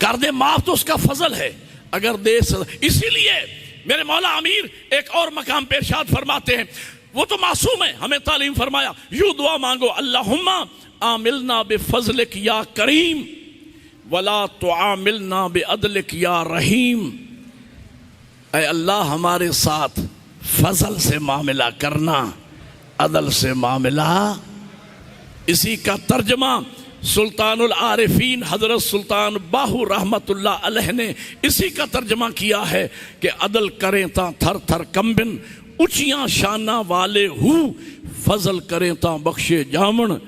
कर दे माफ तो उसका फजल है, अगर दे सजा। इसीलिए मेरे मौला अमीर एक और मकाम पे इरशाद फरमाते हैं, वो तो मासूम है, हमें तालीम फरमाया, यूं दुआ मांगो, अल्लाहुम्मा आमिलना बिफज़लिक या करीम वला तुआमिलना बिअदलिक या रहीम। ऐ अल्लाह हमारे साथ फजल से मामला करना, अदल से मामला। इसी का तर्जमा सुल्तानुल आरिफीन हजरत सुल्तान बाहू रहमतुल्लाह अलैह ने इसी का तर्जमा किया है कि अदल करें ता थर थर कंबिन, ऊंचियां शाना वाले हूँ, फजल करें ता बख्शे जामन,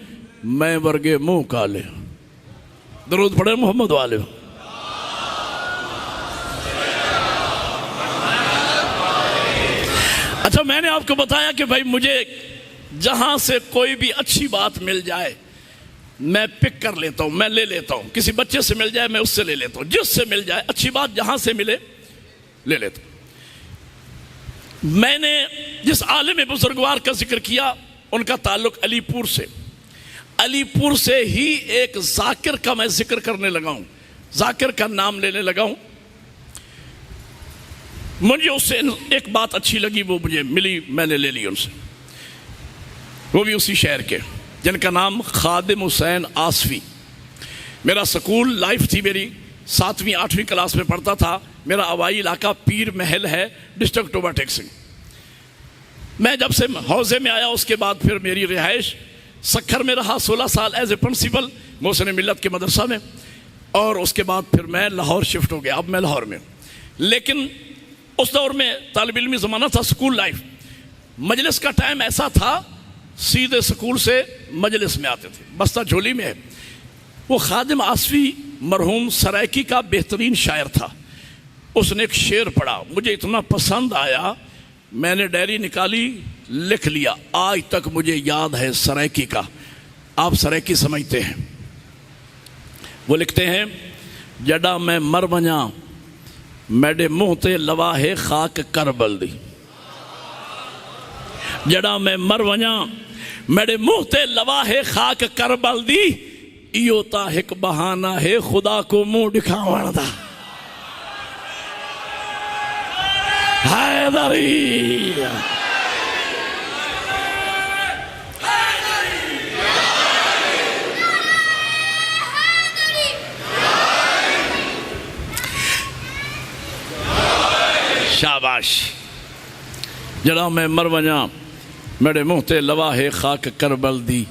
मैं वर्गे मुंह काले। दरूद पढ़े मोहम्मद वाले। अच्छा, मैंने आपको बताया कि भाई मुझे जहां से कोई भी अच्छी बात मिल जाए मैं पिक कर लेता हूं, मैं ले लेता हूं। किसी बच्चे से मिल जाए मैं उससे ले लेता हूं, जिससे मिल जाए अच्छी बात जहां से मिले ले लेता हूं। मैंने जिस आलिम बुजुर्गवार का जिक्र किया उनका ताल्लुक अलीपुर से, अलीपुर से ही एक जाकिर का मैं जिक्र करने लगा हूं, जाकिर का नाम लेने लगा हूं। मुझे उससे एक बात अच्छी लगी, वो मुझे मिली, मैंने ले ली उनसे। वो भी उसी शहर के, जिनका नाम खादिम हुसैन आसफी। मेरा स्कूल लाइफ थी, मेरी 7वीं 8वीं क्लास में पढ़ता था। मेरा हवाई इलाका पीर महल है, डिस्ट्रिक्ट ओवरटेक सिंह। मैं जब से हौजे में आया उसके बाद फिर मेरी रिहाइश सक्खर में रहा 16 साल एज ए प्रिंसिपल मोहसिन मिल्लत के मदरसा में, और उसके बाद फिर मैं लाहौर शिफ्ट हो गया। अब मैं लाहौर में, लेकिन उस दौर में तालिब इल्मी ज़माना था, स्कूल लाइफ। मजलिस का टाइम ऐसा था, सीधे स्कूल से मजलिस में आते थे, बस्ता झोली में है। वो खादिम आसफी मरहूम सरायकी का बेहतरीन शायर था। उसने एक शेर पढ़ा, मुझे इतना पसंद आया, मैंने डायरी निकाली, लिख लिया। आज तक मुझे याद है सरायकी का। आप सरायकी समझते हैं। वो लिखते हैं, जड़ा मैं मर वञा मेरे मुंह ते लवाहे खाक करबल दी, जड़ा मैं मर वञा मेरे मुंह ते लवाहे खाक करबल दी, इहो ता हिक बहाना है खुदा को मुंह दिखावण दा। हैदरी काश जड़ा मैं मर वजा मेरे मुँह ते लवा है खाक करबल दी,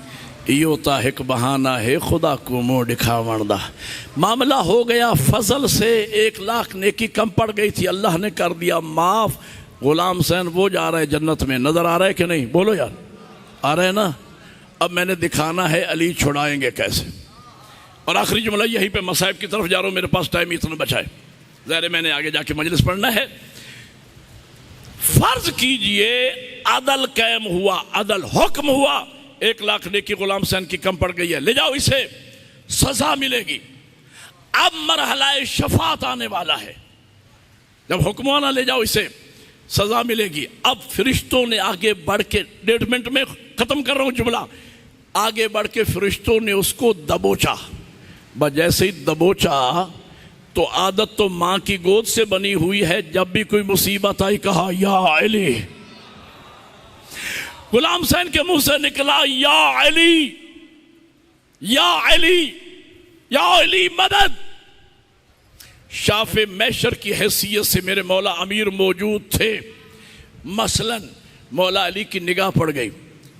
इो ता एक बहाना है खुदा को मुँह दिखावण दा। मामला हो गया फजल से, 1 लाख नेकी कम पड़ गई थी, अल्लाह ने कर दिया माफ़। गुलाम हुसैन वो जा रहे जन्नत में, नज़र आ रहा है कि नहीं? बोलो यार, आ रहे हैं ना? अब मैंने दिखाना है अली छुड़ाएंगे कैसे। और आखिरी जुमला यहीं पे मसाइब की तरफ जा रहा हूँ, मेरे पास टाइम इतना बचा है, ज़ाहिर मैंने आगे जाके मजलिस पढ़ना है। फर्ज कीजिए अदल कायम हुआ, अदल हुक्म हुआ, 1 लाख नेकी गुलाम हुसैन की कम पड़ गई है, ले जाओ इसे, सजा मिलेगी। अब मरहला शफात आने वाला है, जब हुक्म आना ले जाओ इसे, सजा मिलेगी। अब फरिश्तों ने आगे बढ़ के, 1.5 मिनट में खत्म कर रहा हूं जुमला, आगे बढ़ के फरिश्तों ने उसको दबोचा। बस जैसे ही दबोचा तो आदत तो माँ की गोद से बनी हुई है, जब भी कोई मुसीबत आई कहा या अली। गुलाम हुसैन के मुंह से निकला या अली, या अली, या अली मदद। शाफे मैशर की हैसियत से मेरे मौला अमीर मौजूद थे। मसलन मौला अली की निगाह पड़ गई,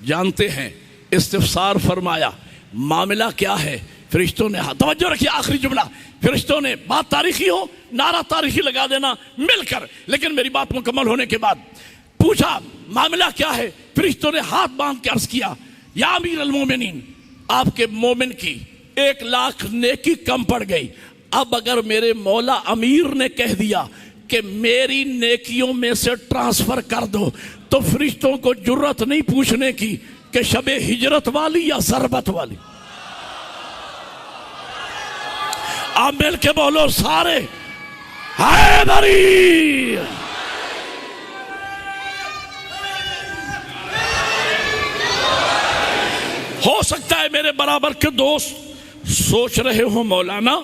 जानते हैं, इस्तिफसार फरमाया, मामला क्या है? फरिश्तों ने, तवज्जो रखिए आखिरी जुमला, फरिश्तों ने, बात तारीखी हो, नारा तारीखी लगा देना मिलकर, लेकिन मेरी बात मुकम्मल होने के बाद पूछा मामला क्या है? फरिश्तों ने हाथ बांध के अर्ज किया, या अमीर अल मोमिनीन, आपके मोमिन की 1 लाख नेकी कम पड़ गई। अब अगर मेरे मौला अमीर ने कह दिया कि मेरी नेकियों में से ट्रांसफर कर दो, तो फरिश्तों को जुर्रत नहीं पूछने की कि शबे हिजरत वाली या सरबत वाली। आप मिल के बोलो सारे, हैदरी। हो सकता है मेरे बराबर के दोस्त सोच रहे हो मौलाना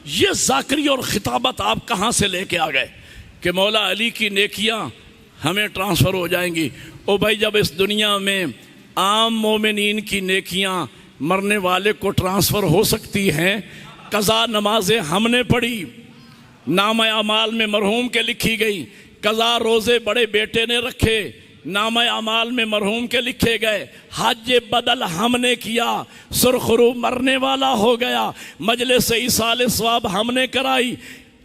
ये जाकरी और खिताबत आप कहाँ से लेके आ गए कि मौला अली की नेकियां हमें ट्रांसफ़र हो जाएंगी। ओ भाई, जब इस दुनिया में आम मोमिनीन की नेकियां मरने वाले को ट्रांसफ़र हो सकती हैं, कज़ा नमाजें हमने पढ़ी, नाम अमाल में मरहूम के लिखी गई, कज़ा रोज़े बड़े बेटे ने रखे, नाम अमाल में मरहूम के लिखे गए, हज बदल हमने किया, सुरखरू मरने वाला हो गया, मजलिस ईसाल सवाब हमने कराई,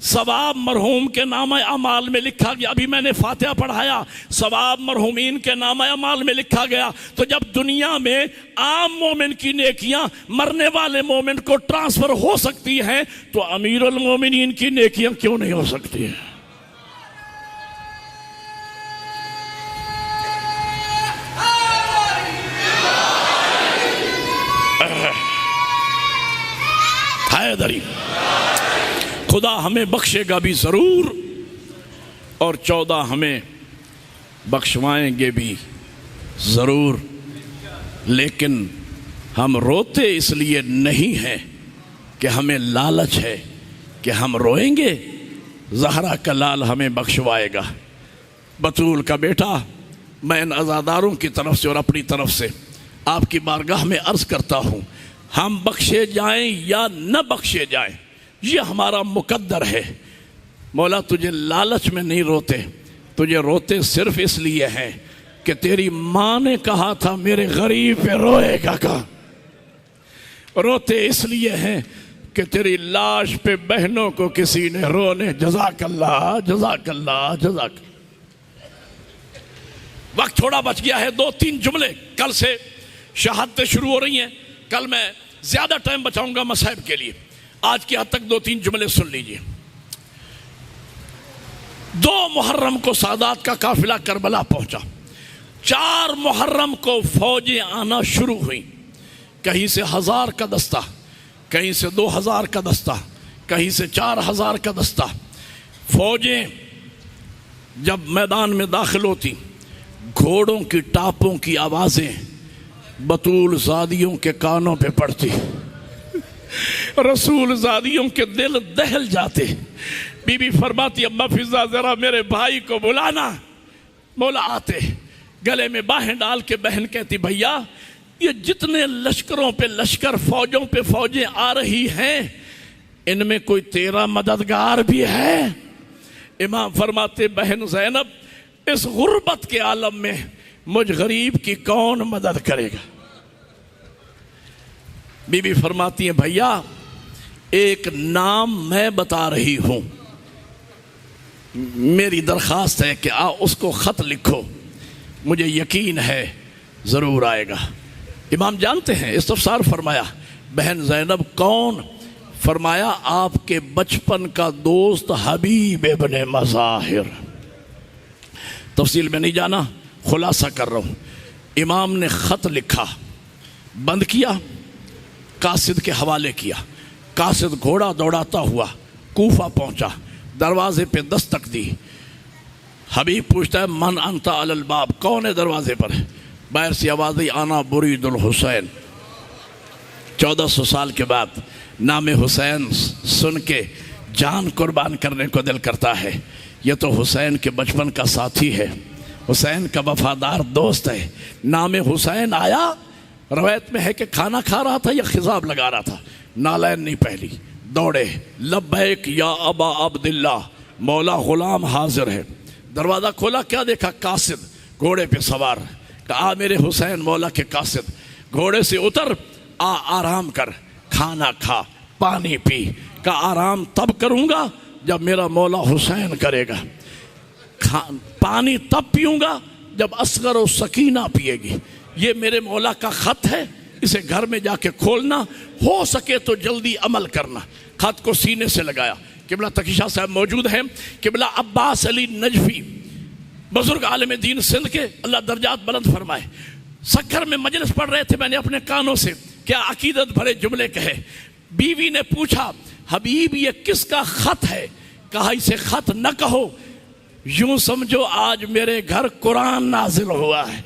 सवाब मरहूम के नाम अमाल में लिखा गया। अभी मैंने फातिहा पढ़ाया, सवाब मरहूमीन के नाम अमाल में लिखा गया। तो जब दुनिया में आम मोमिन की नेकियां मरने वाले मोमिन को ट्रांसफ़र हो सकती हैं, तो अमीरुल मोमिनीन की नेकियां क्यों नहीं हो सकती हैं? हैदरी, खुदा हमें बख्शेगा भी ज़रूर और 14 हमें बख्शवाएंगे भी ज़रूर, लेकिन हम रोते इसलिए नहीं हैं कि हमें लालच है कि हम रोएंगे। ज़हरा का लाल हमें बख्शवाएगा। बतूल का बेटा, मैं इन अज़ादारों की तरफ से और अपनी तरफ से आपकी बारगाह में अर्ज़ करता हूँ, हम बख्शे जाएं या न बख्शे जाएं, ये हमारा मुकद्दर है। मौला तुझे लालच में नहीं रोते, तुझे रोते सिर्फ इसलिए हैं कि तेरी माँ ने कहा था मेरे गरीब पे रोएगा का। रोते इसलिए हैं कि तेरी लाश पे बहनों को किसी ने रोने जज़ाकल्लाह जज़ाकल्लाह जज़ाक। वक्त थोड़ा बच गया है, 2-3 जुमले, कल से शहादतें शुरू हो रही हैं, कल मैं ज़्यादा टाइम बचाऊंगा मसाइब के लिए। आज की हद तक 2-3 जुमले सुन लीजिए। 2 मुहर्रम को सादात का काफिला करबला पहुंचा। 4 मुहर्रम को फौजें आना शुरू हुई, कहीं से 1000 का दस्ता, कहीं से 2000 का दस्ता, कहीं से 4000 का दस्ता। फौजें जब मैदान में दाखिल होती, घोड़ों की टापों की आवाज़ें बतूल ज़ादियों के कानों पे पड़ती, रसूल ज़ादियों के दिल दहल जाते। बीबी फरमाती, अम्मा फिजा ज़रा मेरे भाई को बुलाना। मौला आते, गले में बाहें डाल के बहन कहती, भैया ये जितने लश्करों पे लश्कर, फौजों पे फौजें आ रही हैं, इनमें कोई तेरा मददगार भी है? इमाम फरमाते बहन ज़ैनब इस गुर्बत के आलम में मुझ गरीब की कौन मदद करेगा। बीबी फरमाती है भैया एक नाम मैं बता रही हूं, मेरी दरखास्त है कि उसको खत लिखो, मुझे यकीन है जरूर आएगा। इमाम जानते हैं, इस्तफसार फरमाया बहन ज़ैनब कौन? फरमाया आपके बचपन का दोस्त हबीब इब्ने मज़ाहिर। तफसील में नहीं जाना, खुलासा कर रहा हूं। इमाम ने खत लिखा, बंद किया, कासिद के हवाले किया। कासिद घोड़ा दौड़ाता हुआ कूफा पहुंचा, दरवाजे पे दस्तक दी। हबीब पूछता है मन अंता अलल बाब, कौन है दरवाजे पर? बाहर से आवाज़ आई आना बुरीदुल हुसैन। 1400 साल के बाद नाम हुसैन सुन के जान कुर्बान करने को दिल करता है। ये तो हुसैन के बचपन का साथी है, हुसैन का वफादार दोस्त है। नाम हुसैन आया, रवायत में है कि खाना खा रहा था या खिजाब लगा रहा था, नालैन नहीं पहली, दौड़े लब्बैक या अबा अब्दुल्ला, मौला गुलाम हाजिर है। दरवाज़ा खोला, क्या देखा? कासिद घोड़े पे सवार। कहा मेरे हुसैन मौला के कासिद, घोड़े से उतर, आराम कर, खाना खा, पानी पी। का आराम तब करूँगा जब मेरा मौला हुसैन करेगा, पानी तब पीऊँगा जब असगर और सकीना पिएगी। ये मेरे मौला का ख़त है, इसे घर में जाके खोलना, हो सके तो जल्दी अमल करना। खत को सीने से लगाया। किबला तकीशा साहब मौजूद हैं, किबला अब्बास अली नजफी बुजुर्ग आलिम दीन सिंध के, अल्लाह दर्जात बुलंद फरमाए, सक्खर में मजलिस पढ़ रहे थे। मैंने अपने कानों से क्या अकीदत भरे जुमले कहे। बीवी ने पूछा हबीब ये किसका खत है? कहा इसे खत न कहो, यूं समझो आज मेरे घर कुरान नाजिल हुआ है,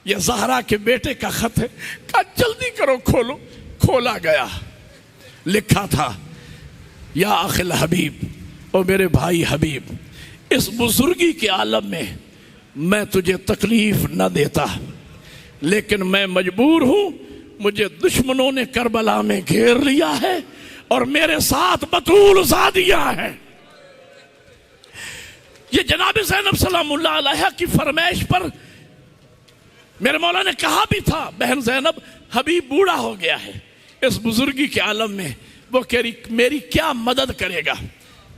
ये ज़हरा के बेटे का खत है। कहा जल्दी करो खोलो। खोला गया, लिखा था या अखिल हबीब, ओ मेरे भाई हबीब, इस बुजुर्गी के आलम में मैं तुझे तकलीफ न देता, लेकिन मैं मजबूर हूं, मुझे दुश्मनों ने करबला में घेर लिया है और मेरे साथ बतूल ज़ादिया है। ये जनाब ज़ैनब सलामुल्लाह अलैहा की फरमाइश पर मेरे मौला ने कहा भी था बहन ज़ैनब हबीब बूढ़ा हो गया है, इस बुजुर्गी के आलम में वो कह रही मेरी क्या मदद करेगा।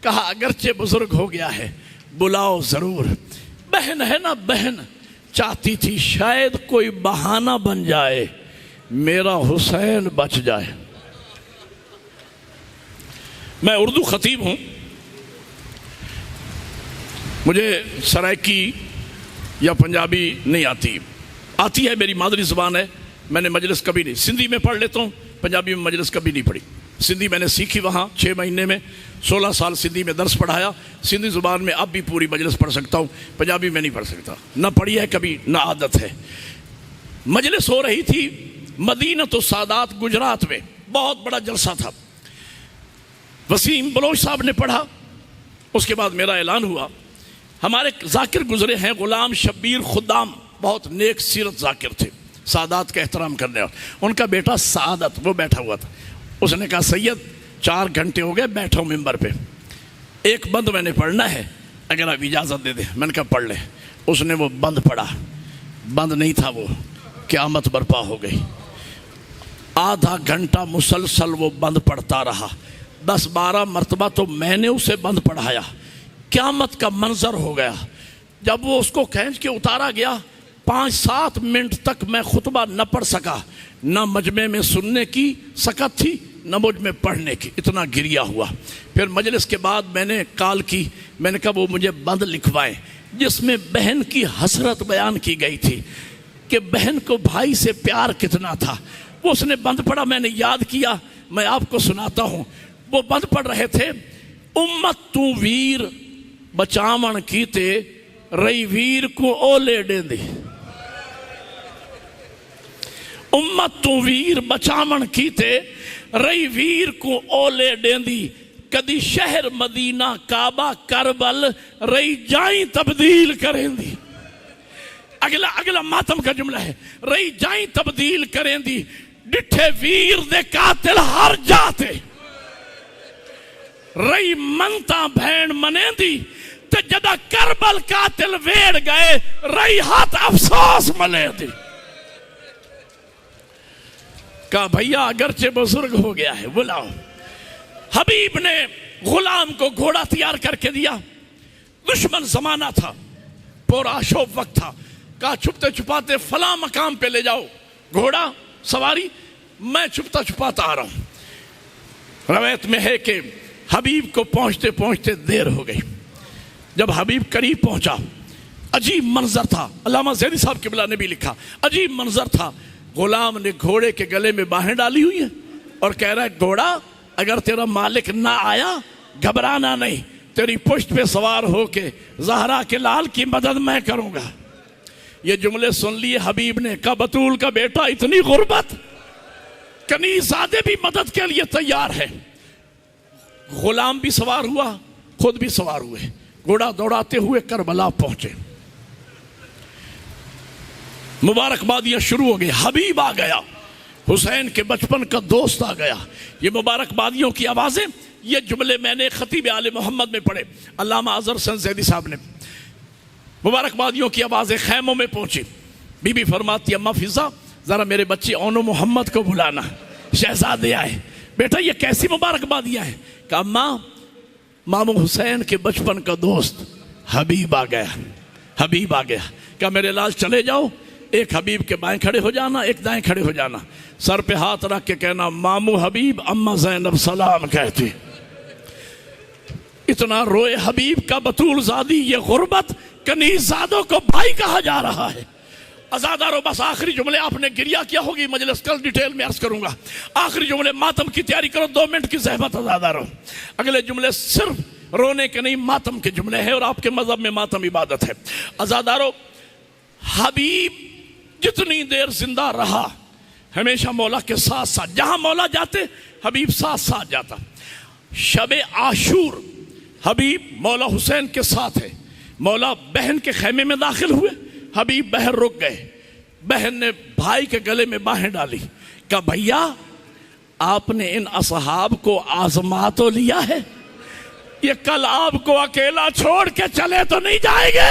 कहा अगरचे बुजुर्ग हो गया है, बुलाओ जरूर। बहन है ना, बहन चाहती थी शायद कोई बहाना बन जाए, मेरा हुसैन बच जाए। मैं उर्दू खतीब हूं, मुझे सराइकी या पंजाबी नहीं आती, आती है मेरी मादरी ज़ुबान है। मैंने मजलिस कभी नहीं, सिंधी में पढ़ लेता हूँ, पंजाबी में मजलिस कभी नहीं पढ़ी। सिंधी मैंने सीखी वहाँ 6 महीने में, 16 साल सिंधी में दर्स पढ़ाया। सिंधी ज़ुबान में अब भी पूरी मजलिस पढ़ सकता हूँ, पंजाबी में नहीं पढ़ सकता, ना पढ़ी है कभी, ना आदत है। मजलिस हो रही थी मदीनतुस सादात गुजरात में, बहुत बड़ा जलसा था। वसीम बलोच साहब ने पढ़ा, उसके बाद मेरा ऐलान हुआ। हमारे जाकिर गुजरे हैं गुलाम शब्बीर खुदाम, बहुत नेक सीरत जाकिर थे, सादात का एहतराम करने वाले। उनका बेटा सादत वो बैठा हुआ था, उसने कहा सैयद 4 घंटे हो गए बैठा हूँ मिंबर पे, एक बंद मैंने पढ़ना है, अगर आप इजाज़त दे दें। मैंने कहा पढ़ ले। उसने वो बंद पढ़ा, बंद नहीं था वो, क़यामत बर्पा हो गई। आधा घंटा मुसलसल वो बंद पढ़ता रहा, 10-12 मरतबा तो मैंने उसे बंद पढ़ाया। क़यामत का मंजर हो गया। जब वो उसको खींच के उतारा गया, 5-7 मिनट तक मैं खुतबा न पढ़ सका, न मजमे में सुनने की सकत थी, न मुझ में पढ़ने की, इतना गिरिया हुआ। फिर मजलिस के बाद मैंने कॉल की, मैंने कहा वो मुझे बंद लिखवाएं, जिसमें बहन की हसरत बयान की गई थी कि बहन को भाई से प्यार कितना था। वो उसने बंद पढ़ा, मैंने याद किया, मैं आपको सुनाता हूँ। वो बंद पढ़ रहे थे, उम्मत तू वीर बचावन कीते रही वीर को ओले डेंदी, उम्मत तू वीर बचावन कीते रही वीर को ओले डेंदी, कदी शहर मदीना काबा करबल रही जाई तब्दील करेंदी। अगला मातम का जुमला है, रही जाई तब्दील करेंदी, डिठे वीर दे कातिल हर जाते, रही मनता भैन मने दी ते जदा करबल कातिल वेड़ गए रही हाथ अफसोस मने दी। कहा भैया अगरचे बुजुर्ग हो गया है बुलाओ। हबीब ने गुलाम को घोड़ा तैयार करके दिया। दुश्मन जमाना था, पूरा शोभ वक्त था। कहा छुपते छुपाते फला मकाम पे ले जाओ घोड़ा सवारी, मैं छुपता छुपाता आ रहा हूं। रवायत में है कि हबीब को पहुंचते पहुंचते देर हो गई। जब हबीब करीब पहुंचा अजीब मंजर था। अल्लामा ज़ैदी साहब किबला ने भी लिखा अजीब मंजर था। गुलाम ने घोड़े के गले में बाहें डाली हुई है और कह रहा है घोड़ा अगर तेरा मालिक ना आया घबराना नहीं, तेरी पुश्त पे सवार होके ज़हरा के लाल की मदद मैं करूंगा। ये जुमले सुन लिए हबीब ने। कहा बतूल का बेटा इतनी गुर्बत, कनीज़ादे भी मदद के लिए तैयार है। गुलाम भी सवार हुआ, खुद भी सवार हुए, घोड़ा दौड़ाते हुए करबला पहुंचे। मुबारकबादियां शुरू हो गई। हबीब आ गया, हुसैन के बचपन का दोस्त आ गया। ये मुबारकबादियों की आवाज़ें, ये जुमले मैंने खतीब आले मोहम्मद में पढ़े। अल्लामा अज़हर हसन ज़ैदी साहब ने मुबारकबादियों की आवाज़ें खैमों में पहुंची। बीबी फरमाती अम्मा फिज़ा ज़रा मेरे बच्चे ओनो मोहम्मद को बुलाना, शहजादे आए। बेटा ये कैसी मुबारकबादियाँ हैं? कहा अम्मा मामू हुसैन के बचपन का दोस्त हबीब आ गया, हबीब आ गया। क्या मेरे लाल चले जाओ, एक हबीब के बाएं खड़े हो जाना, एक दाएं खड़े हो जाना, सर पे हाथ रख के कहना मामू हबीब अम्मा ज़ैनब सलाम कहती। इतना रोए हबीब का बतूल ज़ादी। ये गुर्बत कनीज़ादों को भाई कहा जा रहा है। अज़ादारों बस आखिरी जुमले, आपने गिरिया किया होगी, मजलिस कल डिटेल में अर्ज करूंगा। आखिरी जुमले मातम की तैयारी करो, 2 मिनट की ज़हमत अज़ादारों। अगले जुमले सिर्फ रोने के नहीं मातम के जुमले हैं और आपके मजहब में मातम इबादत है। अज़ादारों हबीब जितनी देर जिंदा रहा हमेशा मौला के साथ साथ, जहां मौला जाते हबीब साथ साथ जाता। शबे आशूर हबीब मौला हुसैन के साथ है। मौला बहन के खैमे में दाखिल हुए, हबीब बहन रुक गए। बहन ने भाई के गले में बाहें डाली। कहा भैया आपने इन असहाब को आजमा तो लिया है, ये कल आपको अकेला छोड़ के चले तो नहीं जाएंगे।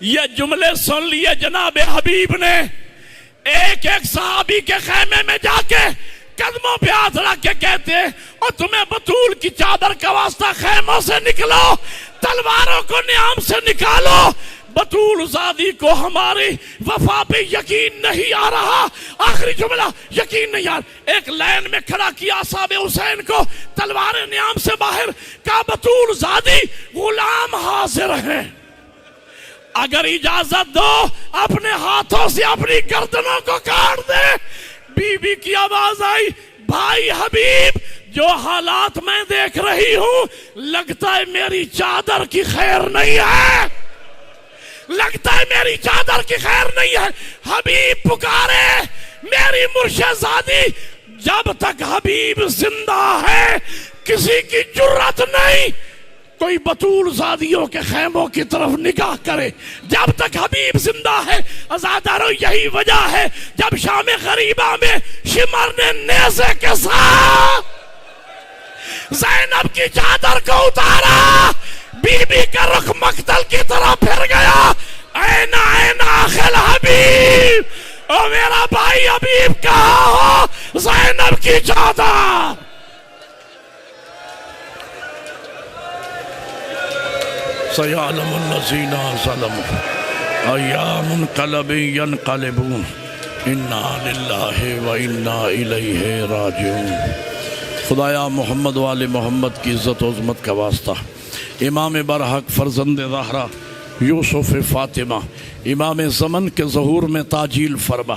ये जुमले सुन लिए जनाब हबीब ने। एक एक सहाबी के खैमे में जाके कदमों पे हाथ रख के कहते और तुम्हें बतूल की चादर का वास्ता खैमों से निकलो, तलवारों को न्याम से निकालो। बतूल ज़ादी को हमारी वफा पे यकीन नहीं आ रहा। आखिरी जुमला यकीन नहीं आ रहा। एक लाइन में खड़ा किया साहब हुसैन को, तलवार न्याम से बाहर। का बतूल ज़ादी गुलाम हाजिर हैं, अगर इजाजत दो अपने हाथों से अपनी गर्दनों को काट दे। बीबी की आवाज आई भाई हबीब जो हालात मैं देख रही हूं लगता है मेरी चादर की खैर नहीं है, लगता है मेरी चादर की खैर नहीं है। हबीब पुकारे मेरी मुर्शिदादी, जब तक हबीब जिंदा है किसी की जुर्रत नहीं कोई बतूल ज़ादियों के खैमों की तरफ निगाह करे जब तक हबीब जिंदा है। अज़ादारों यही वजह है जब शाम गरीबा में शिमर ने नेज़े के साथ ज़ैनब की चादर को उतारा, बीबी का रुख मक्तल की तरफ फिर गया। ऐना ऐना आखिल हबीब, ओ मेरा भाई हबीब कहाँ हो? ज़ैनब की चादर। सयालमुल्लज़ीना ज़लमू अय्यामुन क़लबी यनक़लिबून इन्ना लिल्लाहि व इन्ना इलैहि राजिऊन। खुदाया मोहम्मद वाले मोहम्मद की इज़्ज़त व अज़मत का वास्ता, इमाम बरहक फ़र्ज़ंद ज़हरा यूसुफ़ फ़ातिमा इमाम ज़मन के ज़हूर में ताजील फरमा।